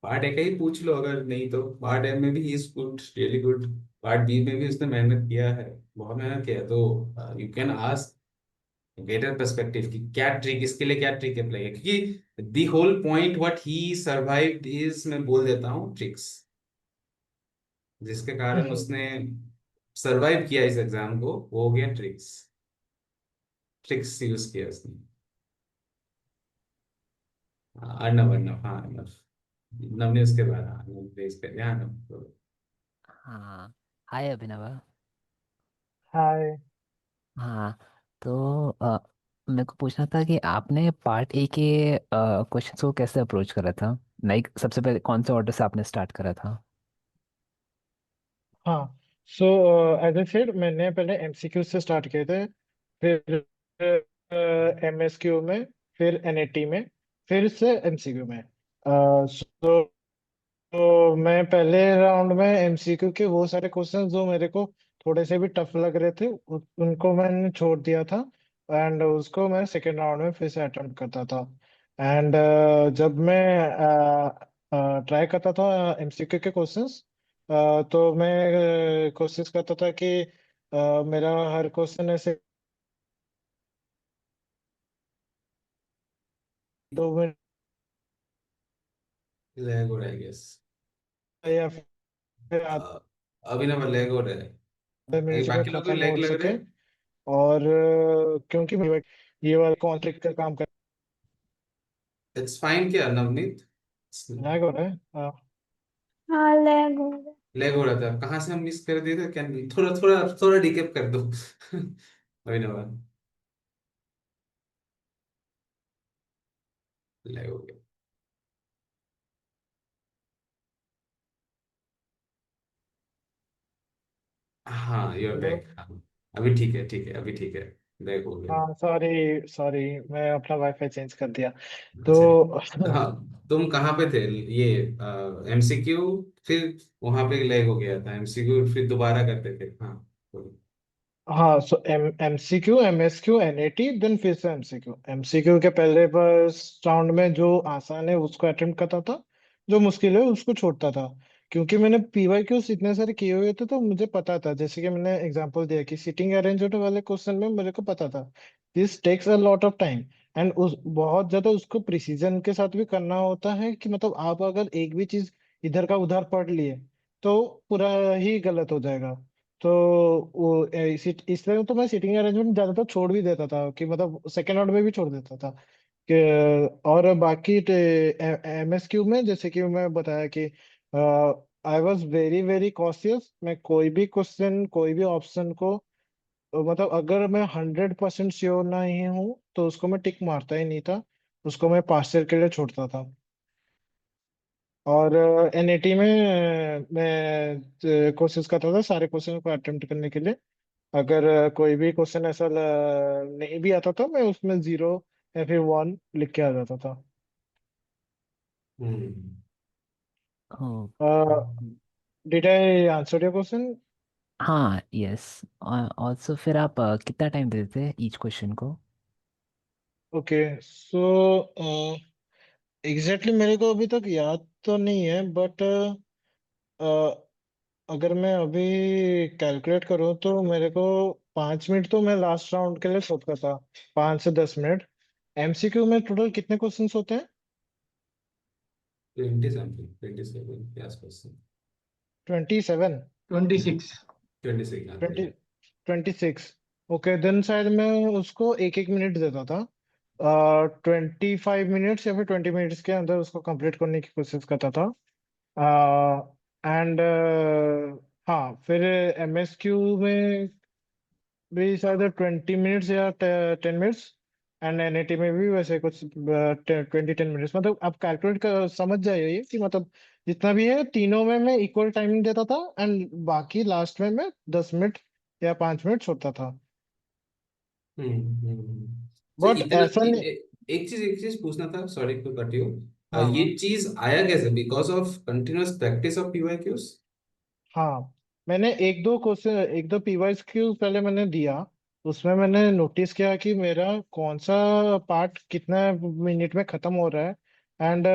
Part A का ही पूछ लो, अगर नहीं तो पार्ट ए में भी is good, really good. Part B में भी उसने मेहनत किया है, बहुत मेहनत किया है, तो you can ask, get a perspective कि क्या ट्रिक, इसके लिए क्या ट्रिक अप्लाई है, क्योंकि the whole point what he survived is, मैं बोल देता हूँ, ट्रिक्स, जिसके कारण उसने सरवाइव किया इस एग्जाम को, वो हो गया ट्रिक्स। ट्रिक्स यूज किया उसने। अर्नव, अर्नव, हाँ अर्नव, नवने उसके बाद, हाँ नवने इस पे ध्यान रखो।
हाँ। हाय अभिनव।
हाय।
हाँ। तो मेरे को पूछना था कि आपने पार्ट ए के क्वेश्चंस को कैसे अप्रोच करा था। लाइक सबसे पहले कौन से ऑर्डर से आपने स्टार्ट करा था।
हाँ, सो एज आई सेड, मैंने पहले एमसीक्यू से स्टार्ट किए थे, फिर एमएसक्यू में, फिर एनएटी में, फिर से एमसीक्यू में। सो तो मैं पहले राउंड में एमसीक्यू के वो सारे क्वेश्चंस जो मेरे को थोड़े से भी टफ लग रहे थे उनको मैंने छोड़ दिया था। एंड उसको मैं सेकेंड राउंड में फिर से अटेम्प्ट करता था। एंड जब मैं ट्राई करता था एमसीक्यू के क्वेश्चंस, तो मैं कोशिश करता था कि मेरा हर क्वेश्चन ऐसे 2 मिनट
लैग हो रहा है, गेस।
या फिर
अभी ना लैग हो रहा
आधे
है,
मिनट में
बाकी लोग को
खत्म
लैग
हो
लग रहा
सके।
है।
और क्योंकि ये वाला कॉन्ट्रैक्ट का काम
इट्स फाइन क्या नवनीत?
लैग हो रहा है।
हाँ लैग हो रहा है।
लैग हो रहा था, कहाँ से हम मिस कर दिए थे क्या? थोड़ा थोड़ा थोड़ा डिकेप कर दो। अभी ना लैग हो गया। हाँ, यूर
हेलो।
बैक। हाँ, अभी ठीक है, ठीक है, अभी ठीक है। बैक हो गया।
हाँ, सॉरी सॉरी, मैं अपना वाईफाई चेंज कर दिया तो।
अच्छा। हाँ, तुम कहाँ पे थे? ये एमसीक्यू, फिर वहां पे लैग हो गया था, एमसीक्यू फिर दोबारा करते थे। हाँ, बोलो।
हाँ, सो एमसीक्यू, एमएसक्यू, एनएटी, देन फिर से एमसीक्यू। एमसीक्यू के पहले फर्स्ट राउंड में जो आसान है उसको अटेम्प्ट करता था, जो मुश्किल है उसको छोड़ता था। क्योंकि मैंने पीवाईक्यूज इतने सारे किए हुए थे तो मुझे पता था, जैसे कि मैंने एग्जांपल दिया कि सीटिंग अरेंजमेंट वाले क्वेश्चन में मेरे को पता था this takes a lot of time. And उस बहुत ज्यादा उसको प्रिसीजन के साथ भी करना होता है, कि मतलब आप अगर एक भी चीज इधर का उधर पढ़ लिए तो पूरा ही गलत हो जाएगा। तो वो इसलिए तो मैं सीटिंग अरेंजमेंट ज्यादातर छोड़ भी देता था, कि मतलब सेकेंड राउंड में भी छोड़ देता था कि। और बाकी एमएसक्यू में जैसे कि मैं बताया कि I was very very cautious. मैं कोई भी क्वेश्चन, कोई भी ऑप्शन को, मतलब अगर मैं 100% श्योर नहीं हूँ तो उसको मैं टिक मारता ही नहीं था, उसको मैं पास के लिए छोड़ता था। और एनएटी में मैं कोशिश करता था सारे क्वेश्चन को अटेम्प्ट करने के लिए। अगर कोई भी क्वेश्चन ऐसा नहीं भी आता था, मैं उसमें 0 या फिर 1 लिख के आ जाता था।
Hmm.
Okay.
Did I answer your question?
हाँ, यस। ऑल्सो फिर आप कितना टाइम देते थे ईच क्वेश्चन को।
ओके, सो एग्जैक्टली मेरे को अभी तक याद तो नहीं है, बट अगर मैं अभी कैलकुलेट करूँ तो मेरे को 5 मिनट तो मैं लास्ट राउंड के लिए सोचता था, 5 से 10 मिनट। एमसीक्यू में टोटल कितने क्वेश्चंस होते हैं?
20 समथिंग, 27 के आसपास से।
27?
26।
26, हाँ जी।
26? ओके, देन शायद मैं उसको एक एक मिनट देता था। 25 मिनट्स या फिर 20 मिनट्स के अंदर उसको कंप्लीट करने की कोशिश करता था। एंड हाँ, फिर एमएसक्यू में भी शायद 20 मिनट्स या 10 मिनट्स। एंड एनएटी में भी वैसे कुछ 20-10 मिनट्स। मतलब आप कैलकुलेट कर समझ जाइए कि मतलब जितना भी है तीनों में मैं इक्वल टाइम देता था, एंड बाकी लास्ट में मैं 10 मिनट या 5 मिनट छोड़ता था।
तो
बट
इतना
ऐसा नहीं।
एक चीज पूछना था, सॉरी टू कट यू।
हाँ
ये
हाँ।
चीज आया कैसे? Because of continuous practice of PYQs?
हाँ, मैंने एक दो क्वेश्चन, एक दो पीवाईस क्यू पहले मैंने दिया। उसमें मैंने नोटिस किया कि मेरा कौन सा पार्ट कितना मिनट में खत्म हो रहा है, एंड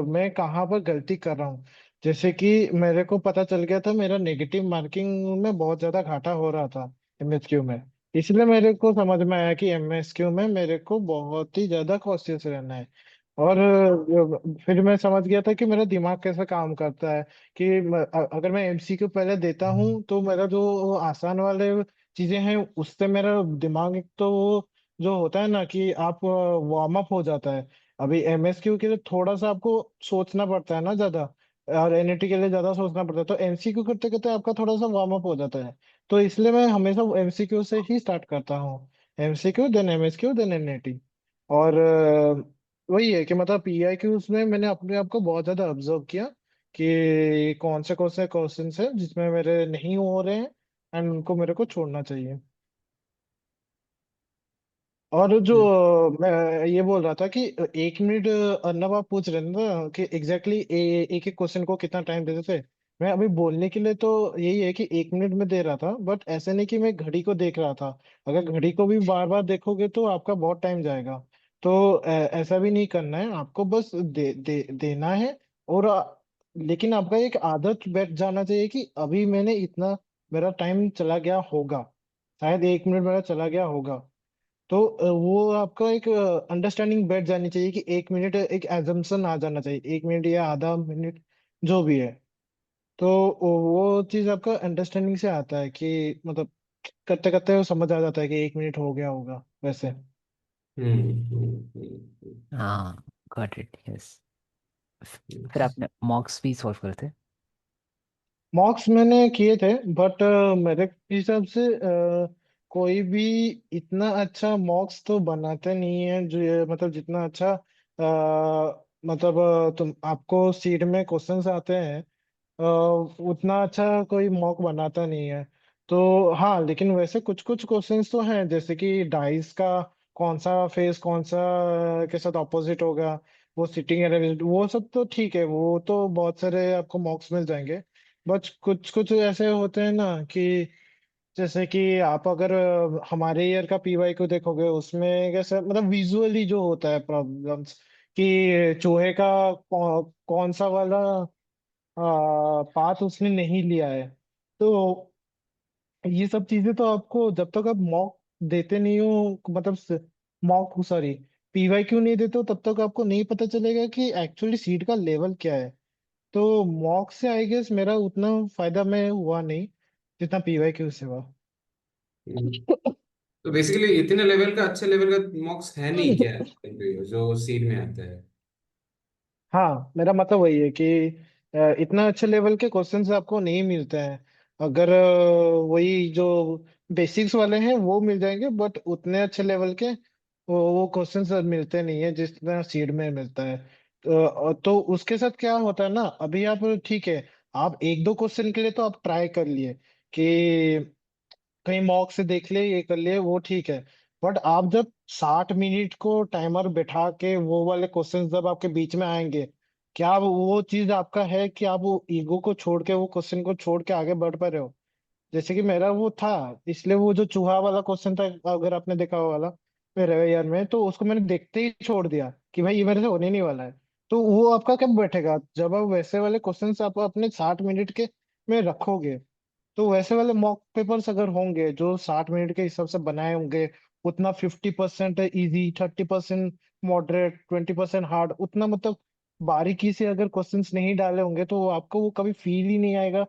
मैं कहाँ पर गलती कर रहा हूँ। जैसे कि मेरे को पता चल गया था मेरा नेगेटिव मार्किंग में बहुत ज्यादा घाटा हो रहा था एमएसक्यू में। इसलिए मेरे को समझ में आया कि एमएसक्यू में मेरे को बहुत ही ज्यादा कॉशियस रहना है। और फिर मैं समझ गया था कि मेरा दिमाग कैसे काम करता है, कि अगर मैं एमसीक्यू पहले देता हूँ तो मेरा जो आसान वाले चीजें हैं उससे मेरा दिमाग, एक तो वो जो होता है ना कि आप वार्म अप हो जाता है। अभी एमएसक्यू के लिए थोड़ा सा आपको सोचना पड़ता है ना ज्यादा, और एनईटी के लिए ज्यादा सोचना पड़ता है, तो एमसीक्यू करते करते आपका थोड़ा सा वार्म अप हो जाता है। तो इसलिए मैं हमेशा एमसीक्यू से ही स्टार्ट करता हूँ। MCQ then MSQ then NET. और वही है कि मतलब पीआईक्यूज में मैंने अपने आप को बहुत ज्यादा ऑब्जर्व किया कि कौन से क्वेश्चन है जिसमें मेरे नहीं हो रहे हैं, एंड उनको मेरे को छोड़ना चाहिए। और जो मैं ये बोल रहा था कि 1 मिनट, अर्नब आप पूछ रहे थे ना कि एग्जैक्टली एक एक क्वेश्चन को कितना टाइम देते थे। मैं अभी बोलने के लिए तो यही है कि 1 मिनट में दे रहा था, बट ऐसे नहीं कि मैं घड़ी को देख रहा था। अगर घड़ी को भी बार बार देखोगे तो आपका बहुत टाइम जाएगा। तो ऐसा भी नहीं करना है आपको, बस देना है। और लेकिन आपका एक आदत बैठ जाना चाहिए कि अभी मैंने इतना, मेरा टाइम चला गया होगा, शायद 1 मिनट मेरा चला गया होगा। तो वो आपका एक अंडरस्टैंडिंग बैठ जानी चाहिए कि 1 मिनट एक एजम्पशन आ जाना चाहिए, 1 मिनट या आधा मिनट जो भी है। तो वो चीज आपका अंडरस्टैंडिंग से आता है कि मतलब करते करते वो समझ आ जाता है कि 1 मिनट हो गया होगा वैसे।
हम्म।
हाँ, गॉट इट, यस। फिर
Yes.
आपने मॉक्स भी सॉल्व करे थे?
मॉक्स मैंने किए थे, बट मेरे हिसाब से कोई भी इतना अच्छा मॉक्स तो बनाते नहीं है जो मतलब जितना अच्छा मतलब तुम आपको सीट में क्वेश्चंस आते हैं, उतना अच्छा कोई मॉक बनाता नहीं है। तो हाँ, लेकिन वैसे कुछ कुछ क्वेश्चंस तो हैं, जैसे कि डाइस का कौन सा फेस कौन सा के साथ ऑपोजिट होगा, वो सिटिंग अरेंजमेंट, वो सब तो ठीक है, वो तो बहुत सारे आपको मॉक्स मिल जाएंगे। बट कुछ कुछ ऐसे होते हैं ना कि जैसे कि आप अगर हमारे ईयर का पीवाई को देखोगे, उसमें कैसे मतलब विजुअली जो होता है प्रॉब्लम्स, कि चूहे का कौन सा वाला पाथ उसने नहीं लिया है। तो ये सब चीजें तो आपको जब तक आप मॉक देते नहीं हो, मतलब मॉक सॉरी पीवाई क्यू नहीं देते हो, तब तक आपको नहीं पता चलेगा कि एक्चुअली सीट का लेवल क्या है। तो मॉक से आई गेस मेरा उतना फायदा में हुआ नहीं जितना पीवाई क्यू से हुआ।
हम्म। तो बेसिकली इतने लेवल का, अच्छे लेवल का मॉक्स है नहीं क्या जो सीट में आता है?
हाँ, मेरा मतलब वही है कि इतना अच्छे लेवल के क्वेश्चंस आपको नहीं मिलते हैं। अगर वही जो बेसिक्स वाले हैं वो मिल जाएंगे, बट उतने अच्छे लेवल के वो क्वेश्चंस मिलते नहीं है जितना सीड में मिलता है। तो उसके साथ क्या होता है ना, अभी आप ठीक है, आप एक दो क्वेश्चन के लिए तो आप ट्राई कर लिए कि कहीं मॉक से देख ले, ये कर ले, वो ठीक है। बट आप जब 60 मिनट को टाइमर बैठा के वो वाले क्वेश्चंस जब आपके बीच में आएंगे, क्या वो चीज आपका है कि आप वो ईगो को छोड़ के वो क्वेश्चन को छोड़ के आगे बढ़ पा रहे हो? जैसे कि मेरा वो था, इसलिए वो जो चूहा वाला क्वेश्चन था, अगर आपने देखा वो वाला मेरे ईयर में, तो उसको मैंने देखते ही छोड़ दिया कि भाई ये मेरे से होने नहीं वाला है। तो वो आपका कब बैठेगा, जब आप वैसे वाले क्वेश्चंस आप अपने 60 मिनट के में रखोगे। तो वैसे वाले मॉक पेपर्स अगर होंगे जो 60 मिनट के हिसाब से बनाए होंगे, उतना 50% इजी, 30% मॉडरेट, 20% हार्ड, उतना मतलब बारीकी से अगर क्वेश्चंस नहीं डाले होंगे, तो आपको वो कभी फील ही नहीं आएगा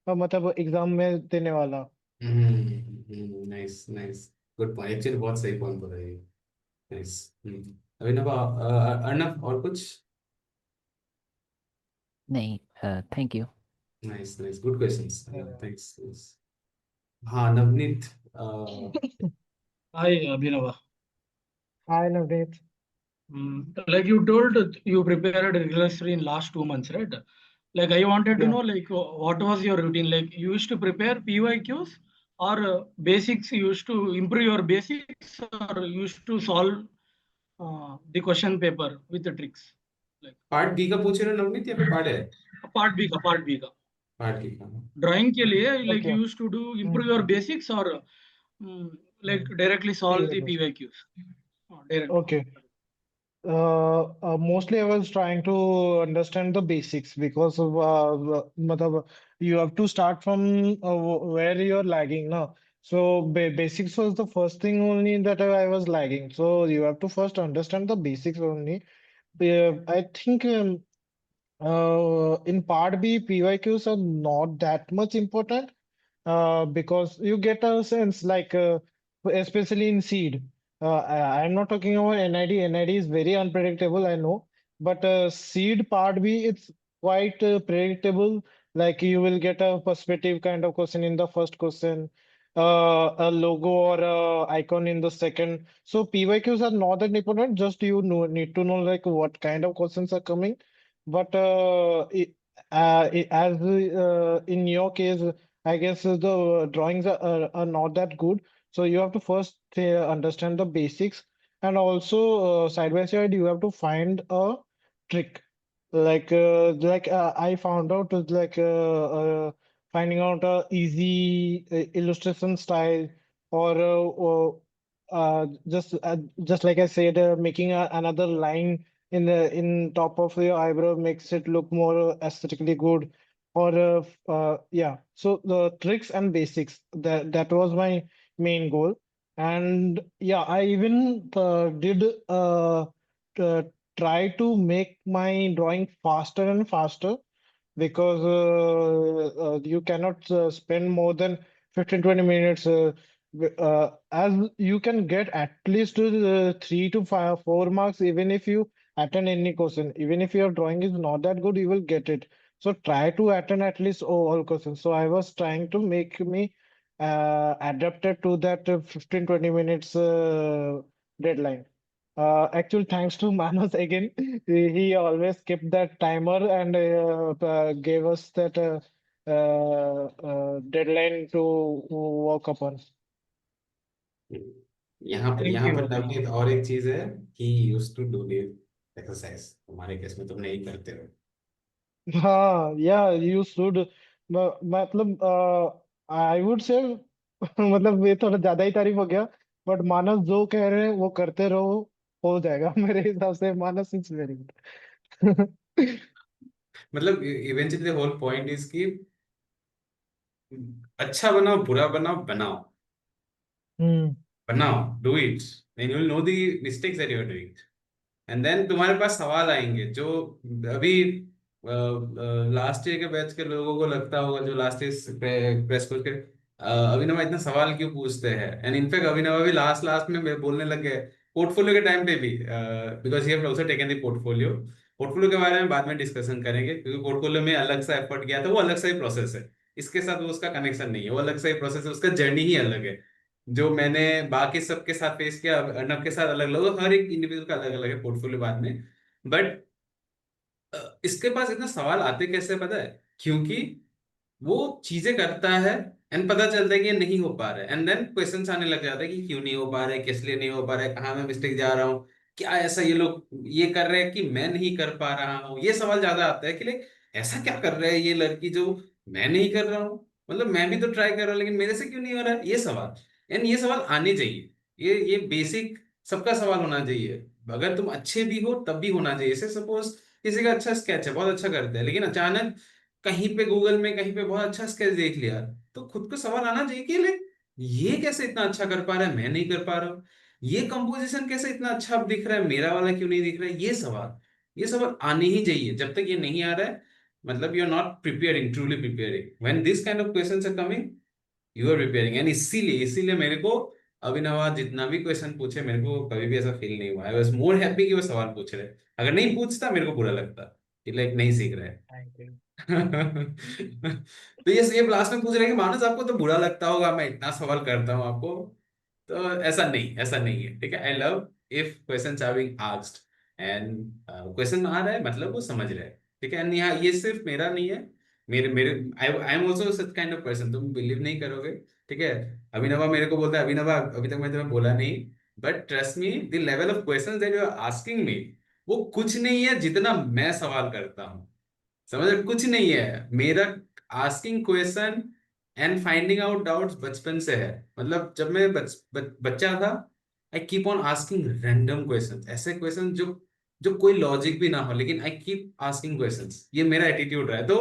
मतलब एग्जाम में देने वाला।
Nice nice, good point, actually बहुत सही पॉइंट बोला ये। नाइस। अभिनव, अर्णव और कुछ?
नहीं, thank you.
Nice nice, good questions, thanks. हाँ Navneet,
Hi, Abhinava.
Hi Navneet.
Like you told, you prepared rigorously in last 2 months, right? Like I wanted to
या
know, like what was your routine? Like you used to prepare PYQs or basics? You used to improve your basics, or you used to solve the question paper with the tricks? Like
part B का पूछ रहे हो नवनीत या फिर part है?
part B का.
Part की का।
Drawing के लिए like
okay.
you used to do improve your basics or like directly solve the PYQs? Directly.
Okay, mostly I was trying to understand the basics because of matlab, you have to start from where you're lagging now. So basics was the first thing only that I was lagging. So you have to first understand the basics only. I think in part B, PYQs are not that much important because you get a sense like especially in seed. I'm not talking about NID. NID is very unpredictable, I know, but seed part B, it's quite predictable. Like you will get a perspective kind of question in the first question, a logo or a icon in the second. So PYQs are not that important. Just you know, need to know like what kind of questions are coming. But as in your case, I guess the drawings are not that good. So you have to first understand the basics, and also side by side you have to find a trick. I found out was finding out a easy illustration style, or just like I said, making another line in top of your eyebrow makes it look more aesthetically good. Or yeah, so the tricks and basics, that was my main goal. And yeah, I even did uh, try to make my drawing faster and faster, because you cannot spend more than 15-20 minutes, as you can get at least 3 to 4 marks even if you attend any question. Even if your drawing is not that good, you will get it. So try to attend at least all questions. So I was trying to make me adapted to that 15-20 minutes deadline. Actually, thanks to Manas again. He always kept that timer and gave us that deadline to work upon.
यहाँ
Thank you.
पर नवनीत और एक चीज है, he used to do the exercise. हमारे case में तुम नहीं करते हो.
हाँ, yeah, you should. मतलब आई वुड से मतलब ये थोड़ा ज्यादा ही तारीफ हो गया, बट मानस जो कह रहे हैं वो करते रहो, हो जाएगा मेरे हिसाब से. Manas is very good.
मतलब eventually the whole point is कि अच्छा बनाओ, बुरा बनाओ, बनाओ,
हम्म.
बनाओ, do it, then you will know the mistakes that you are doing. And then तुम्हारे पास सवाल आएंगे जो अभी लास्ट ईयर के बैच के लोगों को लगता होगा, जो लास्ट ईयर प्रेस कोर्स के अभिनव इतना सवाल क्यों पूछते हैं. एंड इनफैक्ट अभिनव भी लास्ट लास्ट में बोलने लग गए पोर्टफोलियो के टाइम पे भी, because you have also taken the portfolio. Portfolio के बारे में बाद में डिस्कशन करेंगे, क्योंकि पोर्टफोलियो में अलग सा एफर्ट किया था, वो अलग सा ही प्रोसेस है. इसके साथ वो उसका कनेक्शन नहीं है, वो अलग सा ही प्रोसेस है, उसका जर्नी ही अलग है. जो मैंने बाकी सबके साथ फेस किया, अर्नब के साथ अलग अलग, हर एक इंडिविजुअल का अलग अलग है पोर्टफोलियो बाद में. बट इसके पास इतना सवाल आते कैसे पता है, क्योंकि वो चीजें करता है एंड पता चलता है कि ये नहीं हो पा रहा है, एंड देन क्वेश्चंस आने लग जाता है कि क्यों नहीं हो पा रहा है, किस लिए नहीं हो पा रहा है, कहाँ मैं मिस्टेक जा रहा हूँ, क्या ऐसा ये लोग ये कर रहे हैं कि मैं नहीं कर पा रहा हूँ. ये सवाल ज्यादा आता है कि लाइक ऐसा क्या कर रहा है ये लड़की जो मैं नहीं कर रहा हूँ, मतलब मैं भी तो ट्राई कर रहा हूँ लेकिन मेरे से क्यों नहीं हो रहा है, ये सवाल. एंड ये सवाल आने चाहिए, ये बेसिक सबका सवाल होना चाहिए. अगर तुम अच्छे भी हो तब भी होना चाहिए. जैसे सपोज किसी का अच्छा स्केच है, बहुत अच्छा करते हैं, लेकिन अचानक कहीं पे गूगल में कहीं पे बहुत अच्छा स्केच देख लिया, तो खुद को सवाल आना चाहिए कि लाइक ये कैसे इतना अच्छा कर पा रहा है, मैं नहीं कर पा रहा हूँ. ये कंपोजिशन कैसे इतना अच्छा अब दिख रहा है, मेरा वाला क्यों नहीं दिख रहा है. ये सवाल आने ही चाहिए. जब तक ये नहीं आ रहा है, मतलब you are not preparing, truly preparing. When this kind of questions are coming, you are preparing. And इसीलिए इसीलिए मेरे को अभिनव जितना भी क्वेश्चन पूछे, मेरे को कभी भी ऐसा फील नहीं हुआ. आई वाज मोर हैप्पी कि वो सवाल पूछ रहे. अगर नहीं पूछता मेरे को बुरा लगता कि लाइक नहीं सीख रहे.
Thank you.
तो ये लास्ट में पूछ रहे हैं कि मानस आपको तो बुरा लगता होगा मैं इतना सवाल करता हूँ आपको. तो ऐसा नहीं है, ठीक है. I love if questions are being asked, and question आ रहा है मतलब वो समझ रहे हैं, ठीक है. एंड यहाँ ये सिर्फ मेरा नहीं है, मेरे मेरे I am also such kind of person. तुम बिलीव नहीं करोगे, ठीक है. अभिनवा मेरे को बोलता है, अभिनवा अभी तक मैं तुम्हें बोला नहीं, but trust me the level of questions that you are asking me, वो कुछ नहीं है जितना मैं सवाल करता हूँ. समझ रहे? कुछ नहीं है. मेरा asking question and finding out doubts बचपन से है. मतलब जब मैं बच्चा था, I keep on asking random question, ऐसे क्वेश्चन जो जो कोई लॉजिक भी ना हो, लेकिन आई कीप आस्किंग क्वेश्चंस. ये मेरा एटीट्यूड रहा है. तो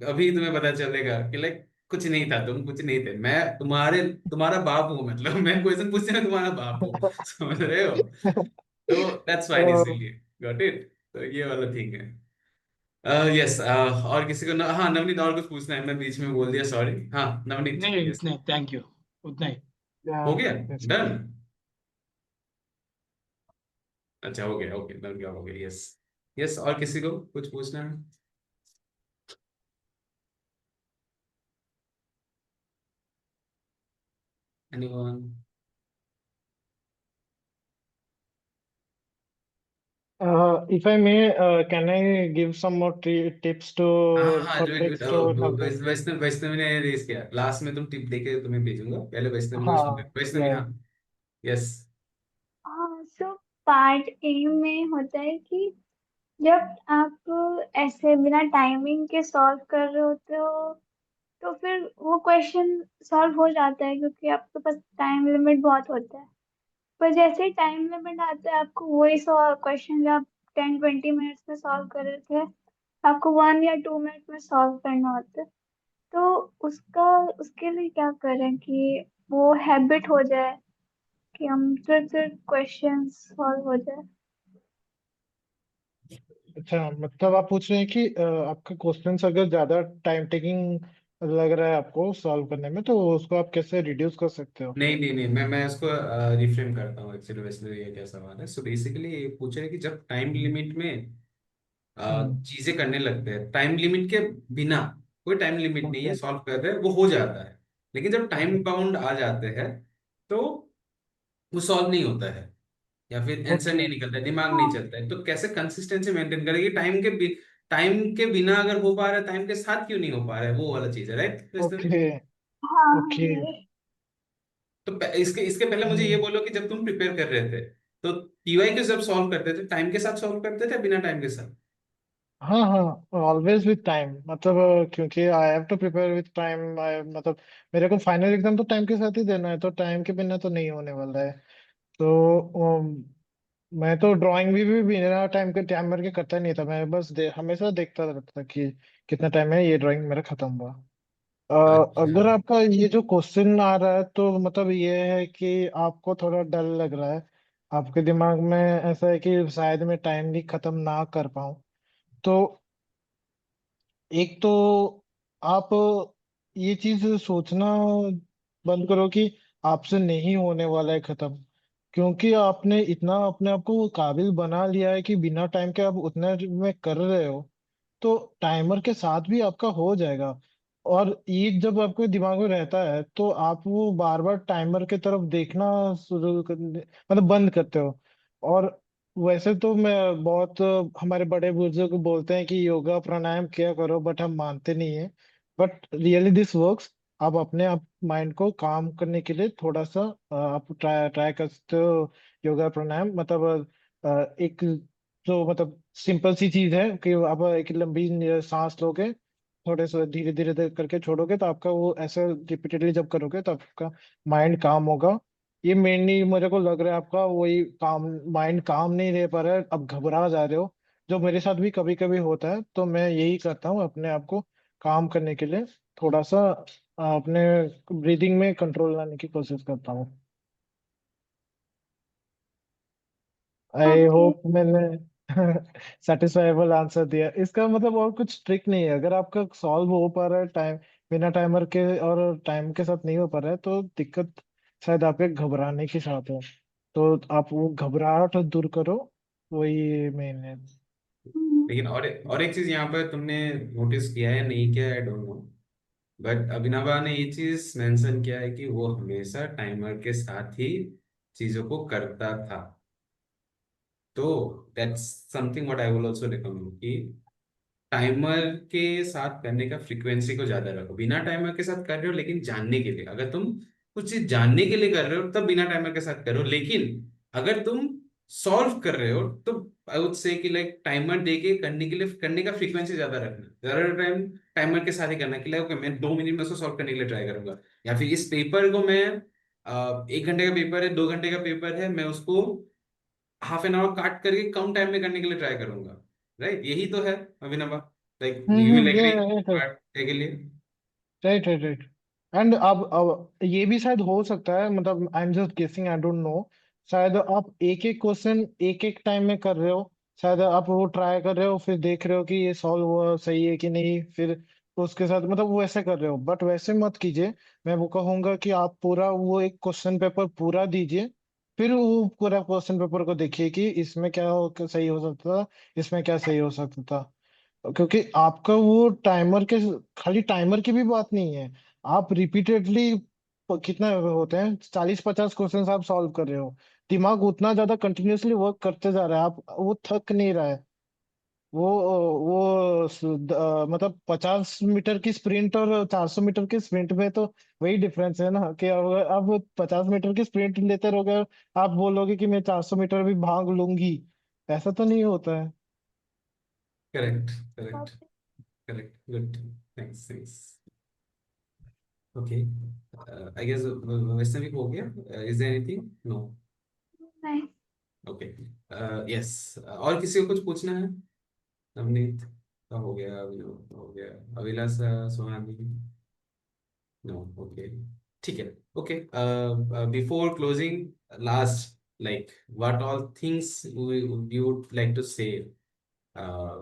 अभी तुम्हें पता चलेगा कि लाइक कुछ नहीं था, तुम कुछ नहीं थे, मैं तुम्हारा बाप हूँ. मतलब मैं क्वेश्चन पूछने में तुम्हारा बाप हूँ. समझ रहे हो? तो दैट्स फाइन, इसीलिए गॉट इट. तो ये वाला थिंग है. यस, और किसी को हाँ नवनीत और कुछ पूछना है, मैं बीच में बोल दिया, सॉरी. हाँ नवनीत,
नहीं
यस.
नहीं, थैंक यू, उतना ही.
हो गया,
Yes.
डन. अच्छा हो गया, ओके, डन क्या हो गया, यस. यस, और किसी को कुछ पूछना है? Anyone?
If I may, can I give some more tips to
हाँ हाँ,
or
जो
tricks to help them?
वैष्णव वैष्णवी ने रेस किया लास्ट में, तुम टिप देके तुम्हें भेजूंगा, पहले वैष्णवी को सुन
हाँ,
ले। वैष्णवी,
या
हाँ। यस।
हाँ, सो पार्ट ए में होता है कि जब आप ऐसे बिना टाइमिंग के सॉल्व कर रहे होते हो तो फिर वो क्वेश्चन सॉल्व हो जाता है क्योंकि आपके पास टाइम लिमिट बहुत होता है। पर जैसे ही टाइम लिमिट आता है आपको वही क्वेश्चन जो आप 10-20 मिनट्स में सॉल्व कर रहे थे आपको 1 या 2 मिनट में सॉल्व करना होता है। तो उसका उसके लिए क्या करें कि वो हैबिट हो जाए कि हम फिर क्वेश्चन सॉल्व हो जाए।
अच्छा, मतलब आप पूछ रहे हैं कि आपका क्वेश्चंस अगर ज्यादा टाइम टेकिंग लग रहा है आपको सॉल्व करने में, तो उसको आप कैसे रिड्यूस कर सकते हो?
नहीं नहीं नहीं, मैं उसको रिफ्रेम करता हूँ एक्चुअली। वैष्णवी, ये क्या सवाल है? सो बेसिकली ये पूछ रहे हैं कि जब टाइम लिमिट में
हम्म।
चीजें करने लगते हैं, टाइम लिमिट के बिना, कोई टाइम लिमिट नहीं है,
ओके।
सॉल्व कर रहे हैं, वो हो जाता है। लेकिन जब
ओके।
टाइम बाउंड आ जाते हैं तो वो सॉल्व नहीं होता है, या फिर आंसर
ओके।
नहीं निकलता है, दिमाग नहीं
हाँ
चलता है। तो कैसे कंसिस्टेंसी मेंटेन करेगी? टाइम के बिना अगर हो पा रहा है, टाइम के साथ क्यों नहीं हो पा रहा है? वो वाला चीज है, राइट?
ओके।
हाँ
ओके।
हाँ।
तो इसके इसके पहले मुझे ये
हम्म।
बोलो कि जब तुम प्रिपेयर कर रहे थे तो टीवाई के जब सॉल्व करते थे, टाइम के साथ सॉल्व करते थे, बिना टाइम के साथ?
हाँ हाँ, ऑलवेज विथ टाइम, मतलब क्योंकि I have to prepare with time. मतलब मेरे को फाइनल एग्जाम तो टाइम के साथ ही देना है, तो टाइम के बिना तो नहीं होने वाला है। तो मैं तो ड्राइंग भी बिना टाइम के टाइमर के करता नहीं था। मैं बस हमेशा देखता रहता था कि कितना टाइम है, ये ड्राइंग मेरा खत्म हुआ।
अच्छा।
अगर आपका ये जो क्वेश्चन आ रहा है तो मतलब ये है कि आपको थोड़ा डर लग रहा है, आपके दिमाग में ऐसा है कि शायद मैं टाइम भी खत्म ना कर पाऊँ। तो एक तो आप ये चीज सोचना बंद करो कि आपसे नहीं होने वाला है खत्म, क्योंकि आपने इतना अपने आप को काबिल बना लिया है कि बिना टाइम के आप उतना में कर रहे हो, तो टाइमर के साथ भी आपका हो जाएगा। और ये जब आपके दिमाग में रहता है तो आप वो बार बार टाइमर की तरफ देखना मतलब बंद करते हो। और वैसे तो मैं बहुत हमारे बड़े बुजुर्ग बोलते हैं कि योगा प्राणायाम किया करो, बट हम मानते नहीं है। But really this works. आप अपने आप माइंड को काम करने के लिए थोड़ा सा आप ट्राई ट्राई कर सकते हो योगा प्राणायाम। मतलब एक जो मतलब सिंपल सी चीज है कि आप एक लंबी सांस लोगे, थोड़े से धीरे धीरे करके छोड़ोगे, तो आपका वो ऐसे रिपीटेडली जब करोगे तो आपका माइंड काम होगा। ये मेनली मुझे को लग रहा है आपका वही काम, माइंड काम नहीं रह पा रहा है, अब घबरा जा रहे हो, जो मेरे साथ भी कभी कभी होता है। तो मैं यही करता हूँ अपने आप को काम करने के लिए, थोड़ा सा अपने ब्रीदिंग में कंट्रोल लाने की कोशिश करता हूँ। आई
ओके।
होप मैंने सेटिस्फाइबल आंसर दिया। इसका मतलब और कुछ ट्रिक नहीं है, अगर आपका सॉल्व हो पा रहा है टाइम बिना टाइमर के और टाइम के साथ नहीं हो पा रहा है, तो दिक्कत शायद आपके घबराने के साथ है। तो आप वो घबराहट दूर करो, वही मेन है।
हम्म।
लेकिन और एक चीज यहाँ पर तुमने नोटिस किया है, नहीं किया, आई डोंट नो, बट अभिनवा ने ये चीज मेंशन किया है कि वो हमेशा टाइमर के साथ ही चीजों को करता था। तो that's something what I will also recommend कि टाइमर के साथ करने का फ्रीक्वेंसी को ज्यादा रखो। बिना टाइमर के साथ कर रहे हो लेकिन जानने के लिए, अगर तुम कुछ चीज जानने के लिए कर रहे हो तब बिना टाइमर के साथ करो। लेकिन अगर तुम सॉल्व कर रहे हो तो आई वुड से कि लाइक टाइमर दे के करने के लिए करने का फ्रीक्वेंसी ज्यादा रखना, ज्यादा टाइम टाइमर के साथ ही करना कि लाइक ओके मैं 2 मिनट में उसको सॉल्व करने के लिए ट्राई करूंगा, या फिर इस पेपर को मैं 1 घंटे का पेपर है, 2 घंटे का पेपर है, मैं उसको हाफ एन आवर काट करके कम टाइम में करने के लिए ट्राई करूंगा। राइट, यही तो है Abhinav, like you will agree
hmm.
Part के लिए?
Right right right. एंड अब ये भी शायद हो सकता है, मतलब I am just guessing, I don't know. शायद आप एक एक क्वेश्चन एक एक टाइम में कर रहे हो, शायद आप वो ट्राई कर रहे हो फिर देख रहे हो कि ये सॉल्व हुआ सही है कि नहीं, फिर उसके साथ मतलब वो ऐसे कर रहे हो। बट वैसे मत कीजिए, मैं वो कहूंगा कि आप पूरा वो एक क्वेश्चन पेपर पूरा दीजिए, फिर वो पूरा क्वेश्चन पेपर को देखिए कि इसमें सही हो सकता था, इसमें क्या सही हो सकता था। क्योंकि आपका वो टाइमर के खाली टाइमर की भी बात नहीं है। आप रिपीटेडली कितना होते हैं, 40-50 क्वेश्चन आप सॉल्व कर रहे हो। दिमाग उतना ज्यादा कंटिन्यूअसली वर्क करते जा रहा है, आप वो थक नहीं रहा है। वो मतलब 50 मीटर की स्प्रिंट और 400 मीटर की स्प्रिंट में तो वही डिफरेंस है ना, कि अब आप 50 मीटर की स्प्रिंट लेते रहोगे, आप बोलोगे कि मैं 400 मीटर भी भाग लूंगी, ऐसा तो नहीं होता है।
Correct, correct, correct, good, thanks, thanks. Okay, I guess Vaishnavi हो गया, इज देयर एनीथिंग? नो?
नहीं।
ओके, यस, और किसी को कुछ पूछना है? नवनीत का हो गया, अभिनव का हो गया, अभिलाष, सोहानी? नो? ओके, ठीक है। Okay, before closing, last, like what all things you would like to say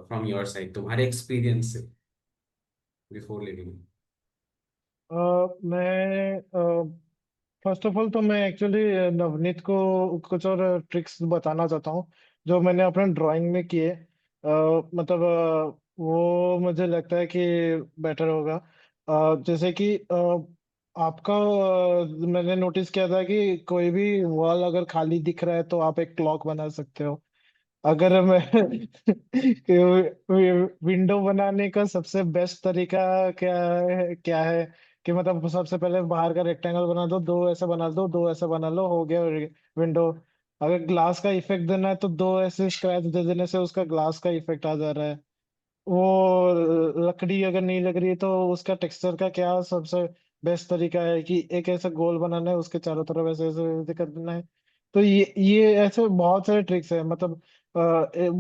from your side, तुम्हारे एक्सपीरियंस से, बिफोर लिविंग?
मैं फर्स्ट ऑफ ऑल तो मैं एक्चुअली नवनीत को कुछ और ट्रिक्स बताना चाहता हूँ जो मैंने अपने ड्राइंग में किए। मतलब वो मुझे लगता है कि बेटर होगा। जैसे कि आपका मैंने नोटिस किया था कि कोई भी वॉल अगर खाली दिख रहा है तो आप एक क्लॉक बना सकते हो। अगर मैं विंडो बनाने का सबसे बेस्ट तरीका क्या है कि मतलब सबसे पहले बाहर का रेक्टेंगल बना दो, दो ऐसे बना दो, दो ऐसे बना लो, हो गया विंडो। अगर ग्लास का इफेक्ट देना है तो दो ऐसे स्क्रैच दे देने से उसका ग्लास का इफेक्ट आ जा रहा है। वो लकड़ी अगर नहीं लग रही है तो उसका टेक्सचर का क्या सबसे बेस्ट तरीका है कि एक ऐसा गोल बनाना है, उसके चारों तरफ ऐसे ऐसे ऐसे कर देना है। तो ये ऐसे बहुत सारे ट्रिक्स है। मतलब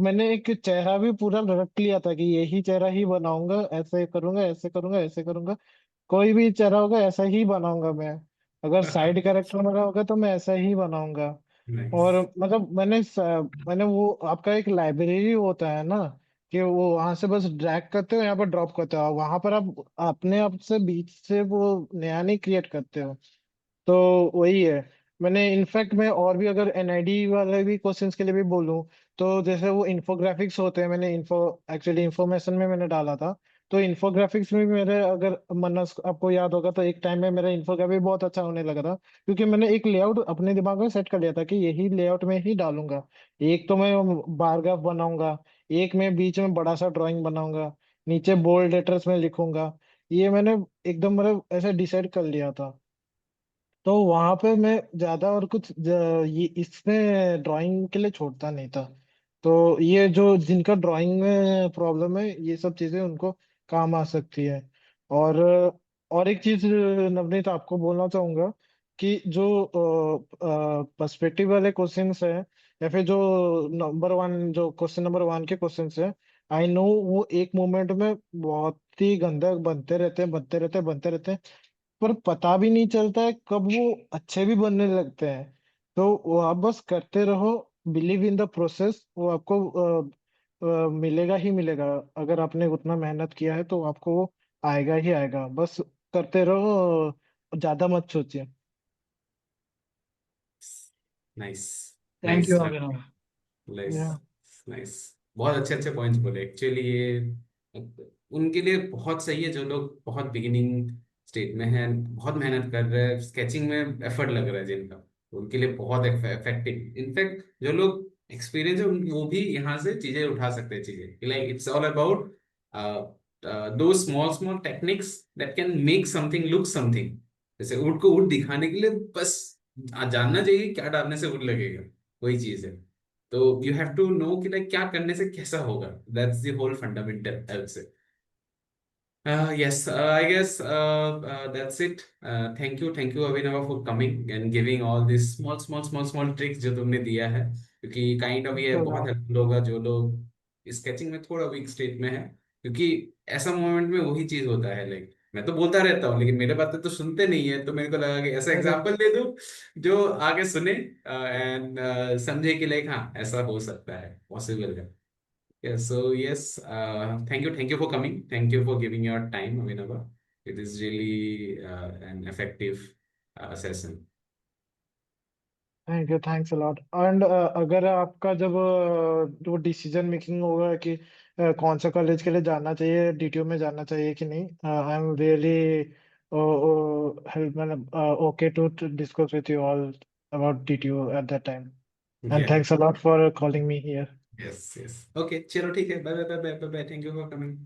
मैंने एक चेहरा भी पूरा रट लिया था कि यही चेहरा ही बनाऊंगा, ऐसे करूंगा, ऐसे करूंगा, ऐसे करूंगा। कोई भी चेहरा होगा ऐसा ही बनाऊंगा मैं। अगर साइड कैरेक्टर मेरा होगा तो मैं ऐसा ही बनाऊंगा।
नाइस।
और मतलब मैंने वो आपका एक लाइब्रेरी होता है ना, कि वो वहां से बस ड्रैग करते हो, यहाँ पर ड्रॉप करते हो, वहां पर आप अपने आप से बीच से वो नया नहीं क्रिएट करते हो। तो वही है। मैंने इनफैक्ट मैं और भी अगर एनआईडी वाले भी क्वेश्चंस के लिए भी बोलूं, तो जैसे वो इन्फोग्राफिक्स होते हैं, मैंने एक्चुअली इंफॉर्मेशन में मैंने डाला था। तो इन्फोग्राफिक्स में भी मेरे अगर मनस आपको याद होगा तो एक टाइम में मेरा इन्फोग्राफिक बहुत अच्छा होने लगा था, क्योंकि मैंने एक लेआउट अपने दिमाग में सेट कर लिया था कि यही लेआउट में ही डालूंगा। एक तो मैं बार ग्राफ बनाऊंगा, एक मैं बीच में बड़ा सा ड्राइंग बनाऊंगा, नीचे बोल्ड लेटर्स में लिखूंगा। ये मैंने एकदम मतलब ऐसे डिसाइड कर लिया था। तो वहां पे मैं ज्यादा और कुछ ये इसमें ड्राइंग के लिए छोड़ता नहीं था। तो ये जो जिनका ड्राइंग में प्रॉब्लम है, ये सब चीजें उनको काम आ सकती है। और और एक चीज नवनीत आपको बोलना चाहूंगा कि जो पर्सपेक्टिव वाले क्वेश्चंस है, या फिर जो क्वेश्चन नंबर 1 के क्वेश्चंस है, आई नो वो एक मोमेंट में बहुत ही गंदा बनते रहते हैं, बनते रहते हैं, बनते रहते हैं, पर पता भी नहीं चलता है कब वो अच्छे भी बनने लगते हैं। तो वो आप बस करते रहो, बिलीव इन द प्रोसेस, वो आपको मिलेगा ही मिलेगा। अगर आपने उतना मेहनत किया है तो आपको वो आएगा ही आएगा। बस करते रहो, ज्यादा मत सोचिए।
Nice,
Thank you,
nice,
Abhinav.
Nice,
या
नाइस। बहुत अच्छे अच्छे पॉइंट्स बोले एक्चुअली। ये उनके लिए बहुत सही है जो लोग बहुत बिगिनिंग स्टेट में हैं, बहुत मेहनत कर रहे हैं, स्केचिंग में एफर्ट लग रहा है जिनका, तो उनके लिए बहुत इफेक्टिव। इनफैक्ट जो लोग एक्सपीरियंस है वो भी यहाँ से चीजें उठा सकते हैं, चीजें लाइक इट्स ऑल अबाउट दो small small techniques that can make something look something. जैसे ऊँट को ऊँट दिखाने के लिए बस जानना चाहिए क्या डालने से ऊँट लगेगा, वही चीज है। तो यू हैव टू नो कि लाइक क्या करने से कैसा होगा, that's the whole fundamental, I would say. Yes, I guess that's it. Thank you, Abhinav, for coming and giving all these small tricks जो तुमने दिया है, क्योंकि काइंड ऑफ ये बहुत हेल्पफुल होगा जो लोग स्केचिंग में थोड़ा वीक स्टेट में है। क्योंकि ऐसा मोमेंट में वही चीज होता है, लाइक मैं तो बोलता रहता हूँ लेकिन मेरे बातें तो सुनते नहीं है, तो मेरे को लगा कि ऐसा
अरे
एग्जाम्पल दे दूं जो आगे सुने एंड समझे कि लाइक हाँ ऐसा हो सकता है, पॉसिबल है। Yes, so yes, thank you for coming. Thank you for giving your time, Abhinava. It is really an effective session.
Thank you, thanks a lot. And अगर आपका जब वो डिसीजन मेकिंग होगा कि कौन सा कॉलेज के लिए जाना चाहिए, डीटीयू में जाना चाहिए कि नहीं, आई एम रियली हेल्प मतलब okay to discuss with you all about DTU at that time. And
Yeah.
Thanks a lot for calling me here.
Yes, yes. Okay, चलो ठीक है, bye bye bye bye bye, thank you for coming.